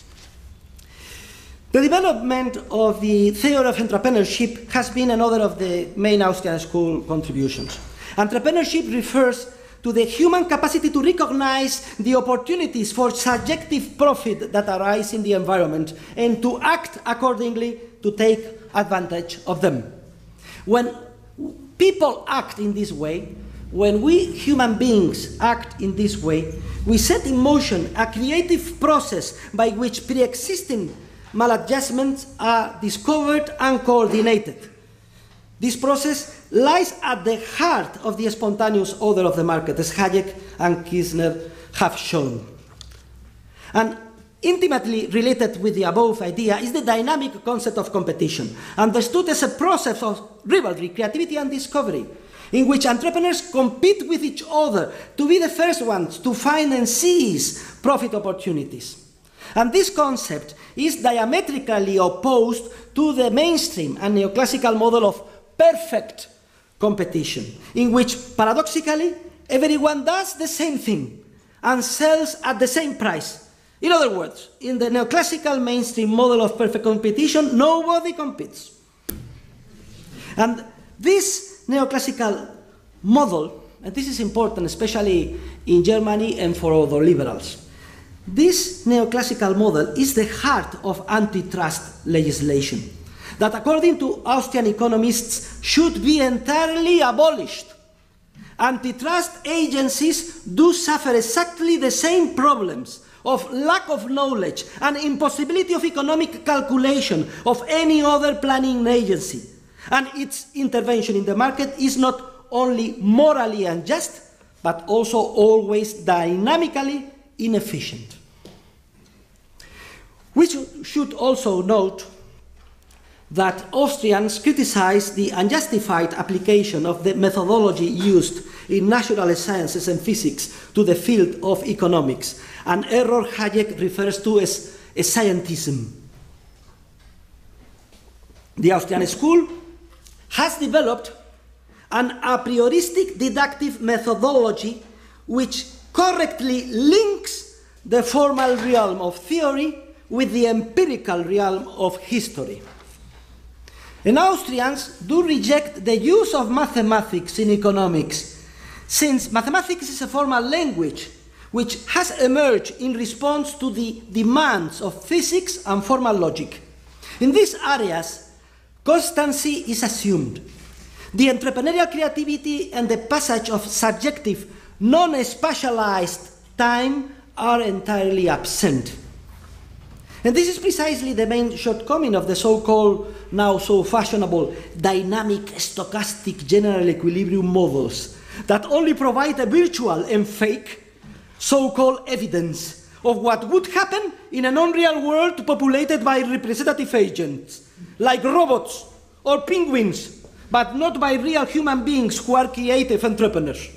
The development of the theory of entrepreneurship has been another of the main Austrian school contributions. Entrepreneurship refers to the human capacity to recognize the opportunities for subjective profit that arise in the environment and to act accordingly to take advantage of them. When people act in this way, when we human beings act in this way, we set in motion a creative process by which pre-existing maladjustments are discovered and coordinated. This process lies at the heart of the spontaneous order of the market, as Hayek and Kirchner have shown. And intimately related with the above idea is the dynamic concept of competition, understood as a process of rivalry, creativity, and discovery, in which entrepreneurs compete with each other to be the first ones to find and seize profit opportunities. And this concept is diametrically opposed to the mainstream and neoclassical model of perfect competition, in which, paradoxically, everyone does the same thing and sells at the same price. In other words, in the neoclassical mainstream model of perfect competition, nobody competes. And this neoclassical model, and this is important, especially in Germany and for other liberals, this neoclassical model is the heart of antitrust legislation that, according to Austrian economists, should be entirely abolished. Antitrust agencies do suffer exactly the same problems of lack of knowledge and impossibility of economic calculation of any other planning agency. And its intervention in the market is not only morally unjust, but also always dynamically inefficient. We should also note that Austrians criticize the unjustified application of the methodology used in natural sciences and physics to the field of economics, an error Hayek refers to as scientism. The Austrian school has developed an a prioristic deductive methodology which correctly links the formal realm of theory with the empirical realm of history. And Austrians do reject the use of mathematics in economics, since mathematics is a formal language which has emerged in response to the demands of physics and formal logic. In these areas, constancy is assumed. The entrepreneurial creativity and the passage of subjective, non-spatialized time are entirely absent. And this is precisely the main shortcoming of the so-called, now so fashionable, dynamic stochastic general equilibrium models that only provide a virtual and fake so-called evidence of what would happen in an unreal world populated by representative agents, like robots or penguins, but not by real human beings who are creative entrepreneurs.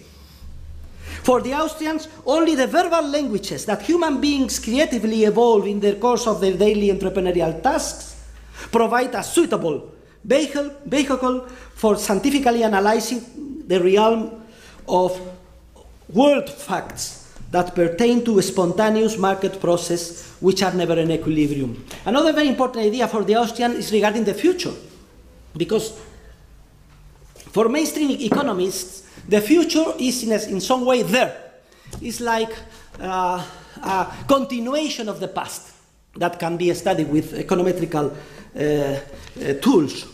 For the Austrians, only the verbal languages that human beings creatively evolve in the course of their daily entrepreneurial tasks provide a suitable vehicle for scientifically analyzing the realm of world facts that pertain to a spontaneous market process which are never in equilibrium. Another very important idea for the Austrian is regarding the future, because for mainstream economists, the future is in some way there. It's like a continuation of the past that can be studied with econometrical tools.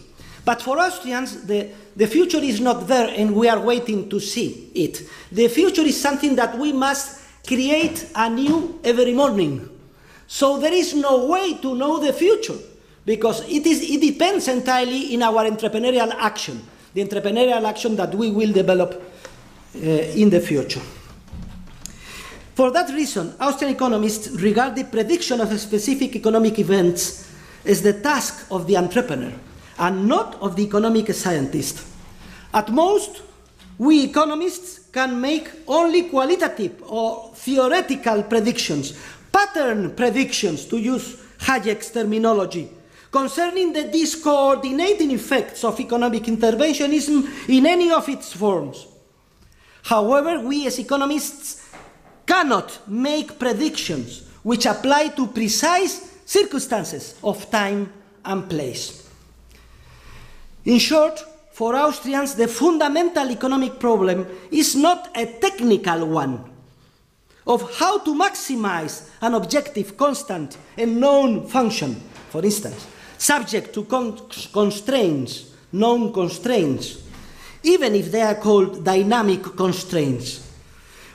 But for Austrians, the future is not there and we are waiting to see it. The future is something that we must create anew every morning. So there is no way to know the future because it depends entirely in our entrepreneurial action, the entrepreneurial action that we will develop in the future. For that reason, Austrian economists regard the prediction of specific economic events as the task of the entrepreneur and not of the economic scientist. At most, we economists can make only qualitative or theoretical predictions, pattern predictions, to use Hayek's terminology, concerning the discoordinating effects of economic interventionism in any of its forms. However, we as economists cannot make predictions which apply to precise circumstances of time and place. In short, for Austrians, the fundamental economic problem is not a technical one of how to maximize an objective, constant, and known function, for instance, subject to constraints, known constraints, even if they are called dynamic constraints,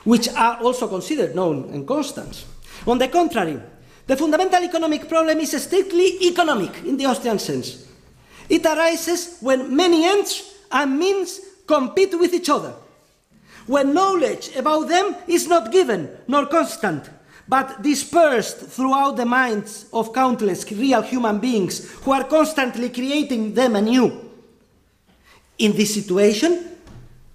which are also considered known and constant. On the contrary, the fundamental economic problem is strictly economic in the Austrian sense. It arises when many ends and means compete with each other, when knowledge about them is not given nor constant, but dispersed throughout the minds of countless real human beings who are constantly creating them anew. In this situation,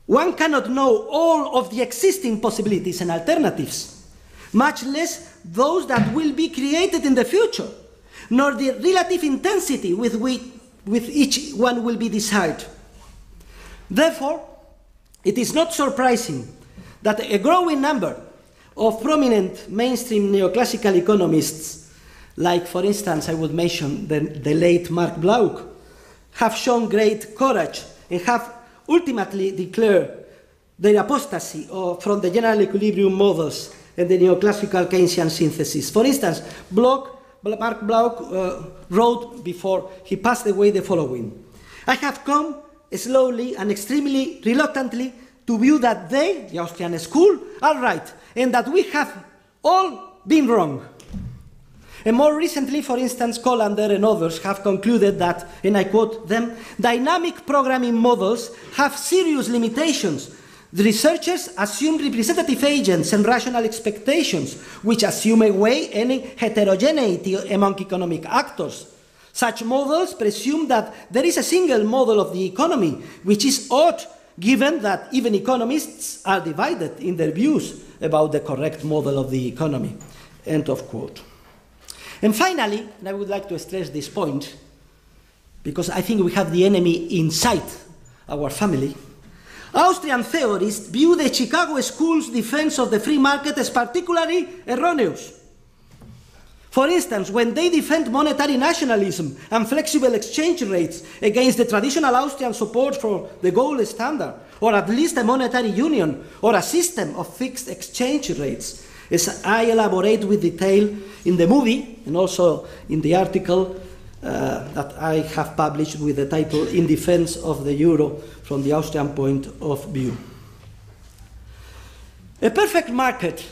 one cannot know all of the existing possibilities and alternatives, much less those that will be created in the future, nor the relative intensity with each one will be desired. Therefore, it is not surprising that a growing number of prominent mainstream neoclassical economists, like, for instance, I would mention the late Mark Bloch, have shown great courage and have ultimately declared their apostasy from the general equilibrium models and the neoclassical Keynesian synthesis. For instance, Mark Bloch wrote before he passed away the following: I have come slowly and extremely reluctantly to view that they, the Austrian school, are right, and that we have all been wrong. And more recently, for instance, Colander and others have concluded that, and I quote them, dynamic programming models have serious limitations. The researchers assume representative agents and rational expectations, which assume away any heterogeneity among economic actors. Such models presume that there is a single model of the economy, which is odd, given that even economists are divided in their views about the correct model of the economy. End of quote. And finally, and I would like to stress this point, because I think we have the enemy inside our family, Austrian theorists view the Chicago School's defense of the free market as particularly erroneous. For instance, when they defend monetary nationalism and flexible exchange rates against the traditional Austrian support for the gold standard, or at least a monetary union, or a system of fixed exchange rates, as I elaborate with detail in the movie and also in the article that I have published with the title In Defense of the Euro from the Austrian Point of View. A perfect market,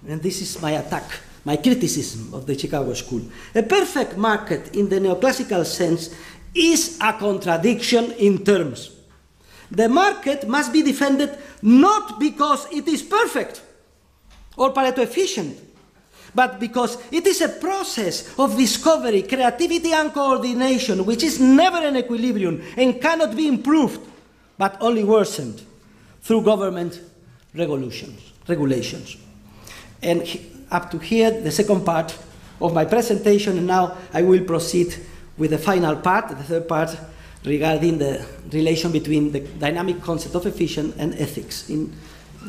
and this is my attack, my criticism of the Chicago School, a perfect market in the neoclassical sense is a contradiction in terms. The market must be defended not because it is perfect or Pareto efficient, but because it is a process of discovery, creativity and coordination which is never in equilibrium and cannot be improved, but only worsened through government regulations. And up to here, the second part of my presentation, and now I will proceed with the final part, the third part, regarding the relation between the dynamic concept of efficient and ethics in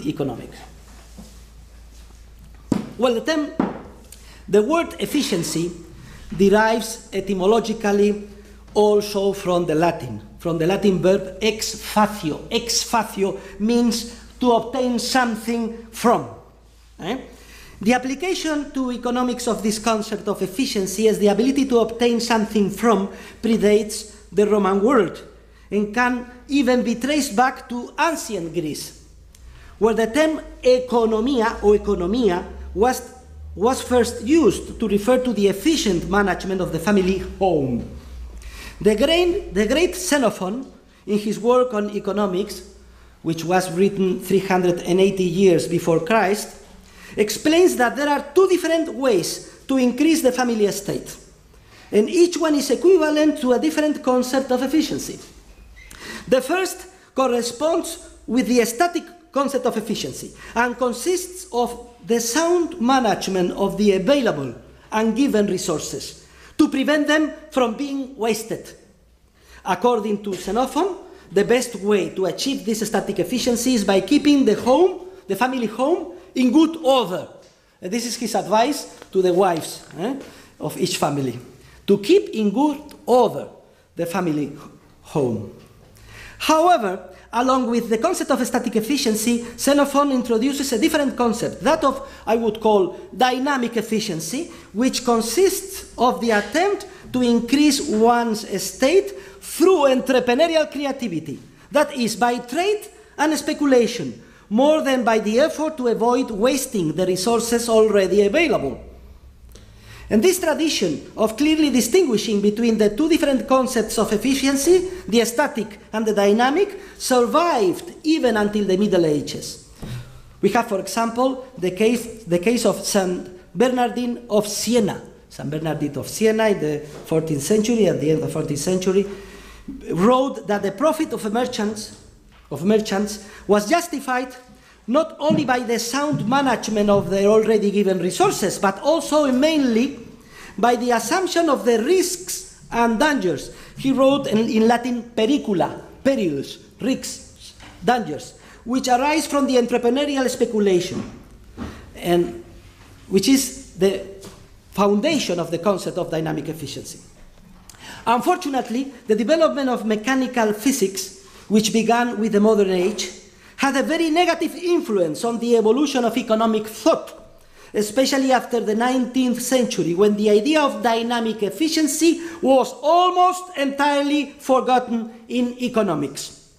economics. Well, the word efficiency derives etymologically also from the Latin verb ex facio. Ex facio means to obtain something from. The application to economics of this concept of efficiency as the ability to obtain something from predates the Roman world and can even be traced back to ancient Greece, where the term economia or economia was first used to refer to the efficient management of the family home. The great Xenophon, in his work on economics, which was written 380 years before Christ, explains that there are two different ways to increase the family estate, and each one is equivalent to a different concept of efficiency. The first corresponds with the static concept of efficiency and consists of the sound management of the available and given resources to prevent them from being wasted. According to Xenophon, the best way to achieve this static efficiency is by keeping the family home, in good order. And this is his advice to the wives of each family, to keep in good order the family home. However, along with the concept of static efficiency, Xenophon introduces a different concept, that of, I would call, dynamic efficiency, which consists of the attempt to increase one's estate through entrepreneurial creativity, that is, by trade and speculation, more than by the effort to avoid wasting the resources already available. And this tradition of clearly distinguishing between the two different concepts of efficiency, the static and the dynamic, survived even until the Middle Ages. We have, for example, the case of Saint Bernardine of Siena. Saint Bernardine of Siena in the 14th century, at the end of the 14th century, wrote that the profit of merchants was justified not only by the sound management of their already given resources, but also and mainly by the assumption of the risks and dangers. He wrote in Latin pericula, perils, risks, dangers, which arise from the entrepreneurial speculation, and which is the foundation of the concept of dynamic efficiency. Unfortunately, the development of mechanical physics, which began with the modern age, had a very negative influence on the evolution of economic thought, especially after the 19th century, when the idea of dynamic efficiency was almost entirely forgotten in economics.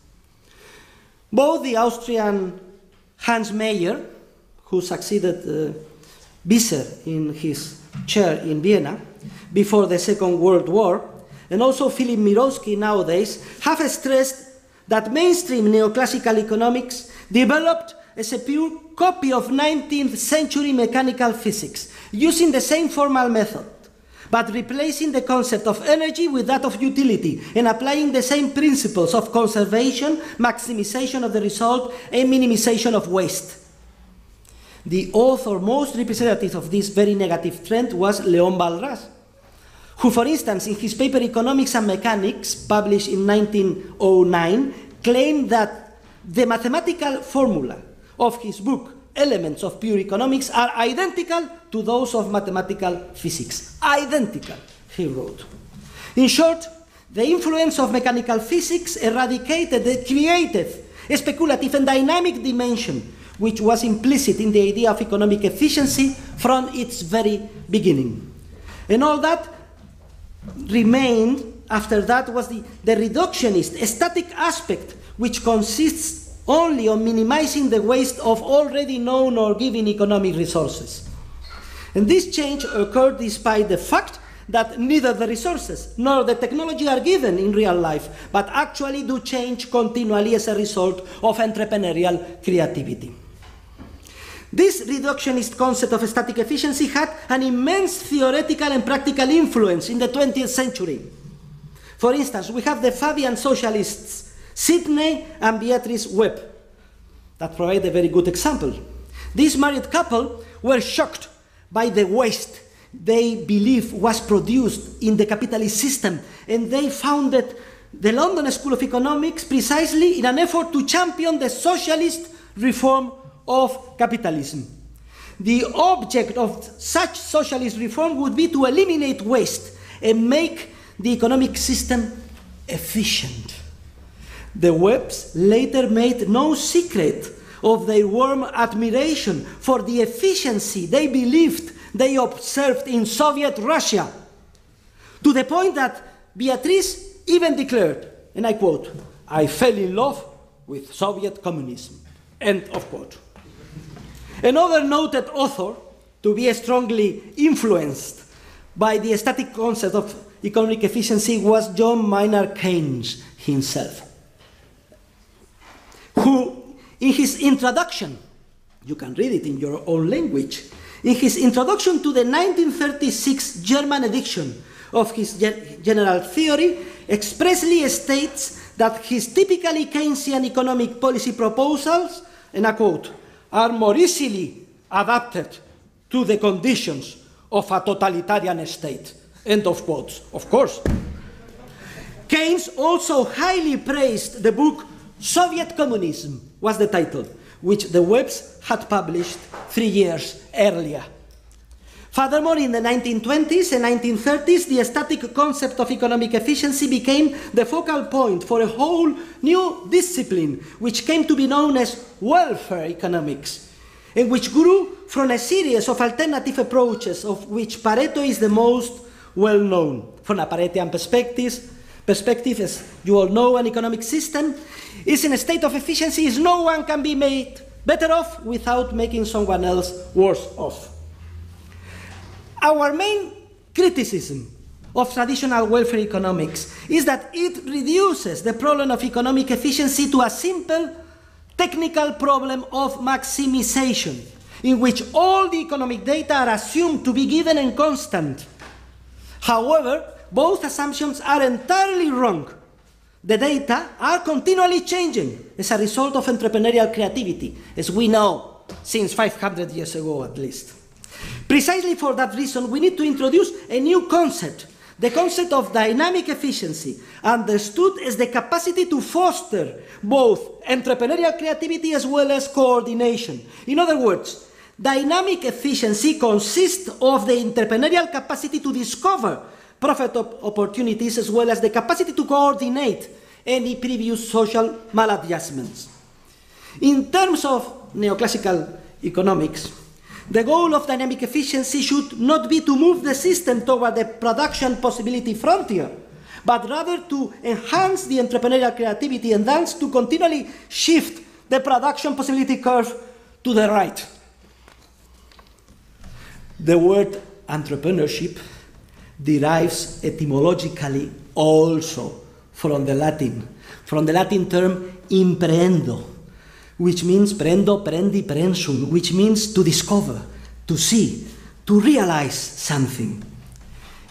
Both the Austrian Hans Mayer, who succeeded Visser in his chair in Vienna before the Second World War, and also Philip Mirowski nowadays, have stressed that mainstream neoclassical economics developed as a pure copy of 19th century mechanical physics, using the same formal method, but replacing the concept of energy with that of utility, and applying the same principles of conservation, maximization of the result, and minimization of waste. The author most representative of this very negative trend was Léon Walras, who, for instance, in his paper Economics and Mechanics, published in 1909, claimed that the mathematical formula of his book, Elements of Pure Economics, are identical to those of mathematical physics. Identical, he wrote. In short, the influence of mechanical physics eradicated the creative, speculative, and dynamic dimension which was implicit in the idea of economic efficiency from its very beginning. And all that remained after that was the reductionist, static aspect, which consists only on minimizing the waste of already known or given economic resources. And this change occurred despite the fact that neither the resources nor the technology are given in real life, but actually do change continually as a result of entrepreneurial creativity. This reductionist concept of static efficiency had an immense theoretical and practical influence in the 20th century. For instance, we have the Fabian socialists, Sidney and Beatrice Webb, that provide a very good example. This married couple were shocked by the waste they believe was produced in the capitalist system, and they founded the London School of Economics precisely in an effort to champion the socialist reform of capitalism. The object of such socialist reform would be to eliminate waste and make the economic system efficient. The Webbs later made no secret of their warm admiration for the efficiency they believed they observed in Soviet Russia, to the point that Beatrice even declared, and I quote, "I fell in love with Soviet communism," end of quote. Another noted author to be strongly influenced by the static concept of economic efficiency was John Maynard Keynes himself, who, in his introduction, you can read it in your own language, in his introduction to the 1936 German edition of his general theory, expressly states that his typically Keynesian economic policy proposals, and I quote, "are more easily adapted to the conditions of a totalitarian state," end of quotes, of course. Keynes also highly praised the book Soviet Communism, was the title, which the Webbs had published 3 years earlier. Furthermore, in the 1920s and 1930s, the static concept of economic efficiency became the focal point for a whole new discipline, which came to be known as welfare economics, and which grew from a series of alternative approaches, of which Pareto is the most well-known. From a Paretian perspective, as you all know, an economic system is in a state of efficiency as no one can be made better off without making someone else worse off. Our main criticism of traditional welfare economics is that it reduces the problem of economic efficiency to a simple technical problem of maximization, in which all the economic data are assumed to be given and constant. However, both assumptions are entirely wrong. The data are continually changing as a result of entrepreneurial creativity, as we know since 500 years ago at least. Precisely for that reason, we need to introduce a new concept, the concept of dynamic efficiency, understood as the capacity to foster both entrepreneurial creativity as well as coordination. In other words, dynamic efficiency consists of the entrepreneurial capacity to discover profit opportunities as well as the capacity to coordinate any previous social maladjustments. In terms of neoclassical economics, the goal of dynamic efficiency should not be to move the system toward the production possibility frontier, but rather to enhance the entrepreneurial creativity and thus to continually shift the production possibility curve to the right. The word entrepreneurship derives etymologically also from the Latin term imprehendo, which means prendo, prendi, prensum, which means to discover, to see, to realize something.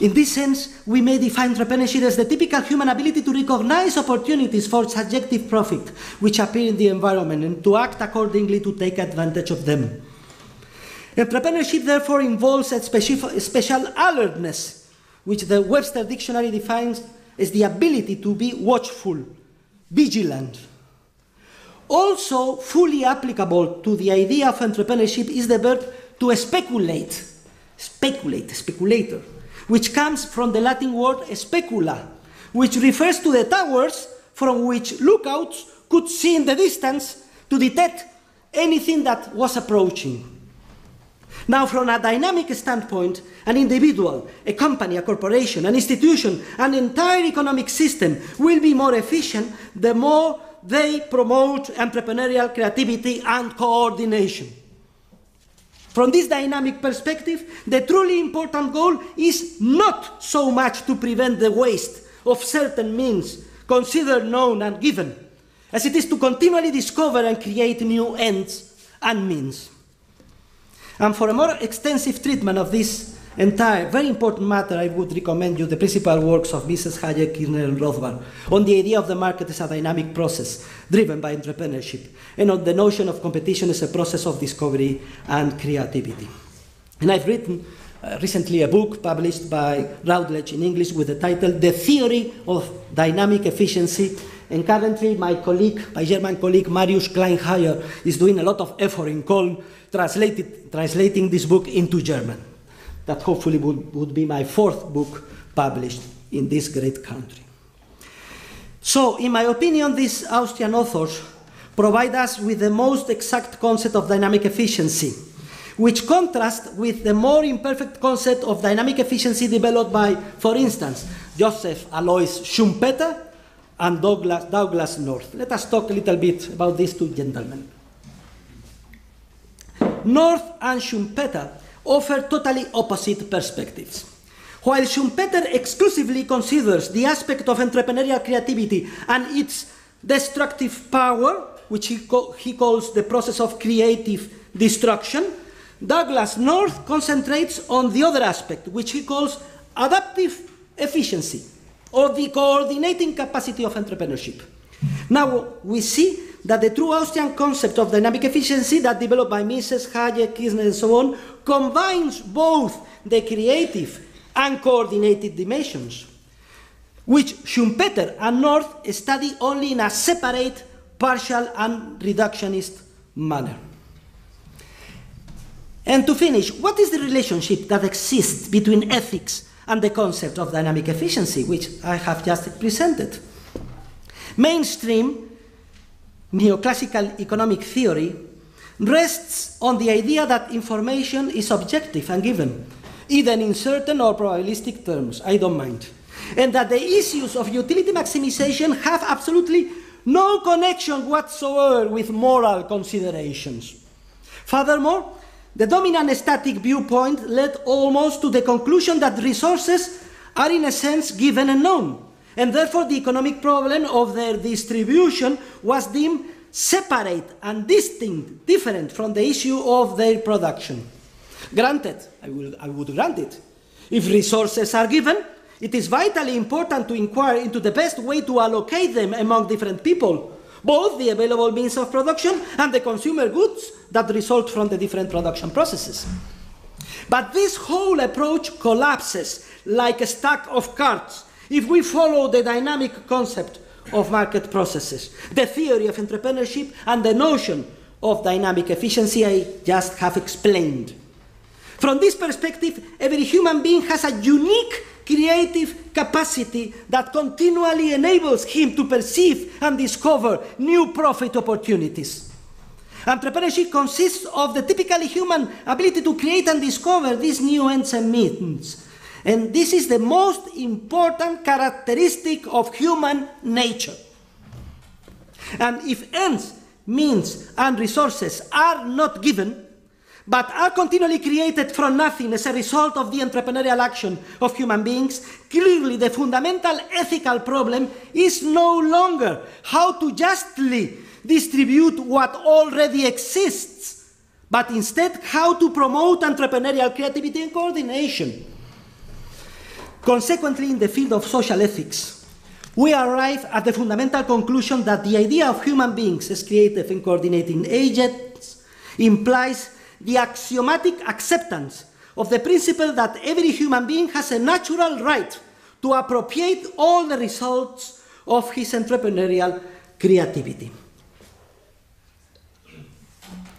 In this sense, we may define entrepreneurship as the typical human ability to recognize opportunities for subjective profit which appear in the environment and to act accordingly to take advantage of them. Entrepreneurship therefore involves a special alertness, which the Webster Dictionary defines as the ability to be watchful, vigilant. Also fully applicable to the idea of entrepreneurship is the verb to speculate, speculator, which comes from the Latin word specula, which refers to the towers from which lookouts could see in the distance to detect anything that was approaching. Now, from a dynamic standpoint, an individual, a company, a corporation, an institution, an entire economic system will be more efficient the more they promote entrepreneurial creativity and coordination. From this dynamic perspective, the truly important goal is not so much to prevent the waste of certain means considered known and given, as it is to continually discover and create new ends and means. And for a more extensive treatment of this entire very important matter, I would recommend you the principal works of Mrs. Hayek, Kirchner, and Rothbard on the idea of the market as a dynamic process driven by entrepreneurship, and on the notion of competition as a process of discovery and creativity. And I've written recently a book published by Routledge in English with the title The Theory of Dynamic Efficiency, and currently my German colleague Marius Kleinhayer is doing a lot of effort in Köln translating this book into German. That hopefully would be my fourth book published in this great country. So, in my opinion, these Austrian authors provide us with the most exact concept of dynamic efficiency, which contrasts with the more imperfect concept of dynamic efficiency developed by, for instance, Joseph Alois Schumpeter and Douglas North. Let us talk a little bit about these two gentlemen. North and Schumpeter offer totally opposite perspectives. While Schumpeter exclusively considers the aspect of entrepreneurial creativity and its destructive power, which he calls the process of creative destruction, Douglas North concentrates on the other aspect, which he calls adaptive efficiency, or the coordinating capacity of entrepreneurship. Now, we see that the true Austrian concept of dynamic efficiency that developed by Mises, Hayek, Kirchner, and so on, combines both the creative and coordinated dimensions, which Schumpeter and North study only in a separate, partial, and reductionist manner. And to finish, what is the relationship that exists between ethics and the concept of dynamic efficiency, which I have just presented? Mainstream neoclassical economic theory rests on the idea that information is objective and given, either in certain or probabilistic terms, I don't mind, and that the issues of utility maximization have absolutely no connection whatsoever with moral considerations. Furthermore, the dominant static viewpoint led almost to the conclusion that resources are in a sense given and known, and therefore the economic problem of their distribution was deemed separate and distinct, different from the issue of their production. Granted, I would grant it. If resources are given, it is vitally important to inquire into the best way to allocate them among different people, both the available means of production and the consumer goods that result from the different production processes. But this whole approach collapses like a stack of cards if we follow the dynamic concept of market processes, the theory of entrepreneurship, and the notion of dynamic efficiency I just have explained. From this perspective, every human being has a unique creative capacity that continually enables him to perceive and discover new profit opportunities. Entrepreneurship consists of the typically human ability to create and discover these new ends and means. And this is the most important characteristic of human nature. And if ends, means, and resources are not given, but are continually created from nothing as a result of the entrepreneurial action of human beings, clearly the fundamental ethical problem is no longer how to justly distribute what already exists, but instead how to promote entrepreneurial creativity and coordination. Consequently, in the field of social ethics, we arrive at the fundamental conclusion that the idea of human beings as creative and coordinating agents implies the axiomatic acceptance of the principle that every human being has a natural right to appropriate all the results of his entrepreneurial creativity.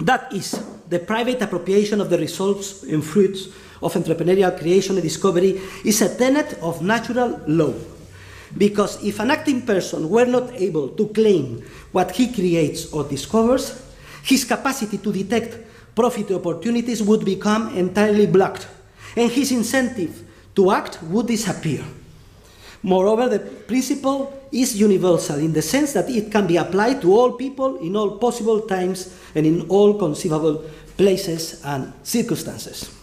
That is, the private appropriation of the results and fruits of entrepreneurial creation and discovery is a tenet of natural law. Because if an acting person were not able to claim what he creates or discovers, his capacity to detect profit opportunities would become entirely blocked, and his incentive to act would disappear. Moreover, the principle is universal in the sense that it can be applied to all people in all possible times and in all conceivable places and circumstances.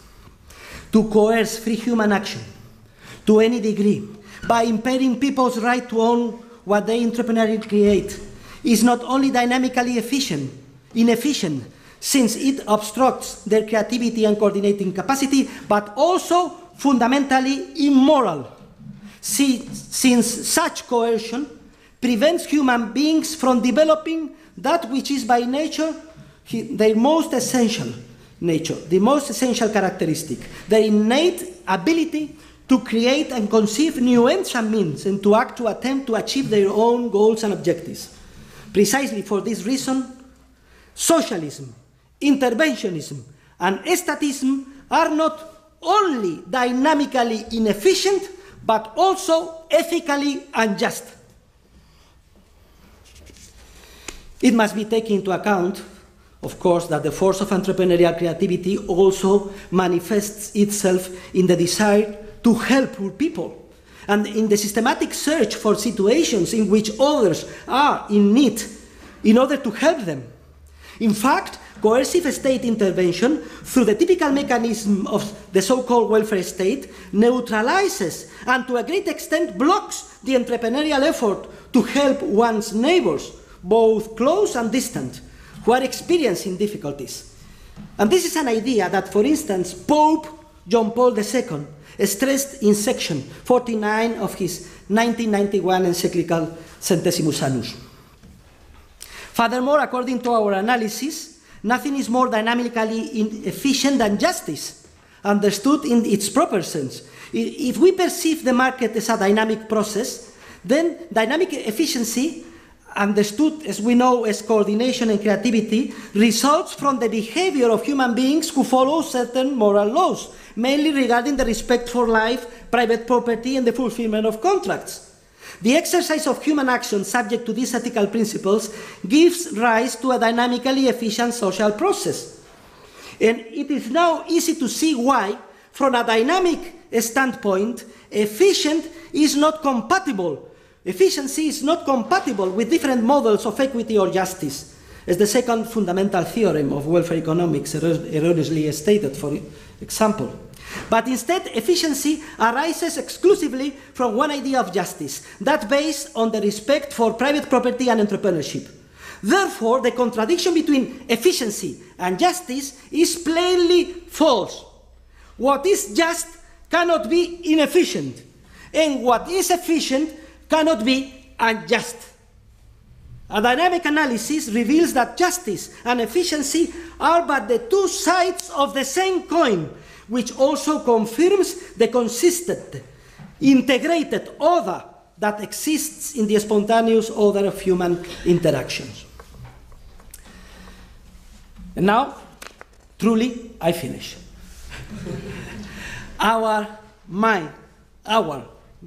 To coerce free human action to any degree by impairing people's right to own what they entrepreneurially create is not only dynamically inefficient, since it obstructs their creativity and coordinating capacity, but also fundamentally immoral, since such coercion prevents human beings from developing that which is by nature their most essential nature, the most essential characteristic, their innate ability to create and conceive new ends and means, and to act to attempt to achieve their own goals and objectives. Precisely for this reason, socialism, interventionism, and statism are not only dynamically inefficient, but also ethically unjust. It must be taken into account, of course, that the force of entrepreneurial creativity also manifests itself in the desire to help poor people, and in the systematic search for situations in which others are in need in order to help them. In fact, coercive state intervention, through the typical mechanism of the so-called welfare state, neutralizes and to a great extent blocks the entrepreneurial effort to help one's neighbors, both close and distant, who are experiencing difficulties. And this is an idea that, for instance, Pope John Paul II stressed in section 49 of his 1991 encyclical Centesimus Annus. Furthermore, according to our analysis, nothing is more dynamically inefficient than justice, understood in its proper sense. If we perceive the market as a dynamic process, then dynamic efficiency, understood as we know as coordination and creativity, results from the behavior of human beings who follow certain moral laws, mainly regarding the respect for life, private property, and the fulfillment of contracts. The exercise of human action subject to these ethical principles gives rise to a dynamically efficient social process. And it is now easy to see why, from a dynamic standpoint, efficiency is not compatible with different models of equity or justice, as the second fundamental theorem of welfare economics erroneously stated, for example. But instead, efficiency arises exclusively from one idea of justice, that based on the respect for private property and entrepreneurship. Therefore, the contradiction between efficiency and justice is plainly false. What is just cannot be inefficient, and what is efficient cannot be unjust. A dynamic analysis reveals that justice and efficiency are but the two sides of the same coin, which also confirms the consistent, integrated order that exists in the spontaneous order of human interactions. And now, truly, I finish. Our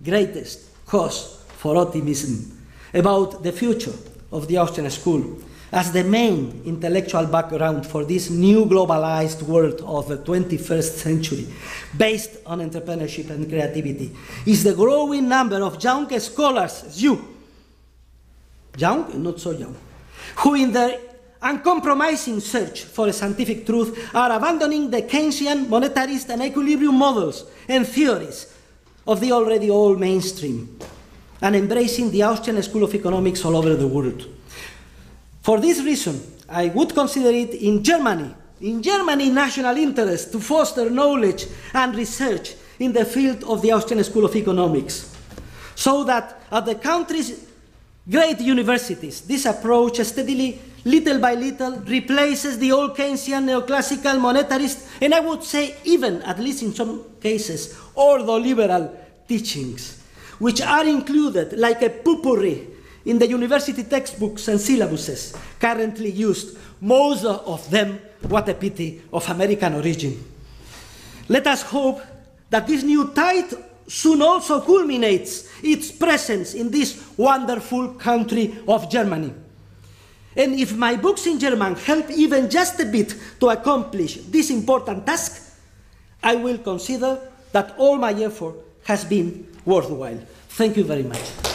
greatest cause for optimism about the future of the Austrian school, as the main intellectual background for this new globalized world of the 21st century, based on entrepreneurship and creativity, is the growing number of young scholars, young and not so young, who in their uncompromising search for a scientific truth are abandoning the Keynesian, monetarist, and equilibrium models and theories of the already old mainstream, and embracing the Austrian School of Economics all over the world. For this reason, I would consider it in Germany national interest to foster knowledge and research in the field of the Austrian School of Economics, so that at the country's great universities, this approach steadily, little by little, replaces the old Keynesian, neoclassical, monetarist, and I would say even, at least in some cases, ordoliberal teachings, which are included like a potpourri in the university textbooks and syllabuses currently used, most of them, what a pity, of American origin. Let us hope that this new tide soon also culminates its presence in this wonderful country of Germany. And if my books in German help even just a bit to accomplish this important task, I will consider that all my effort has been worthwhile. Thank you very much.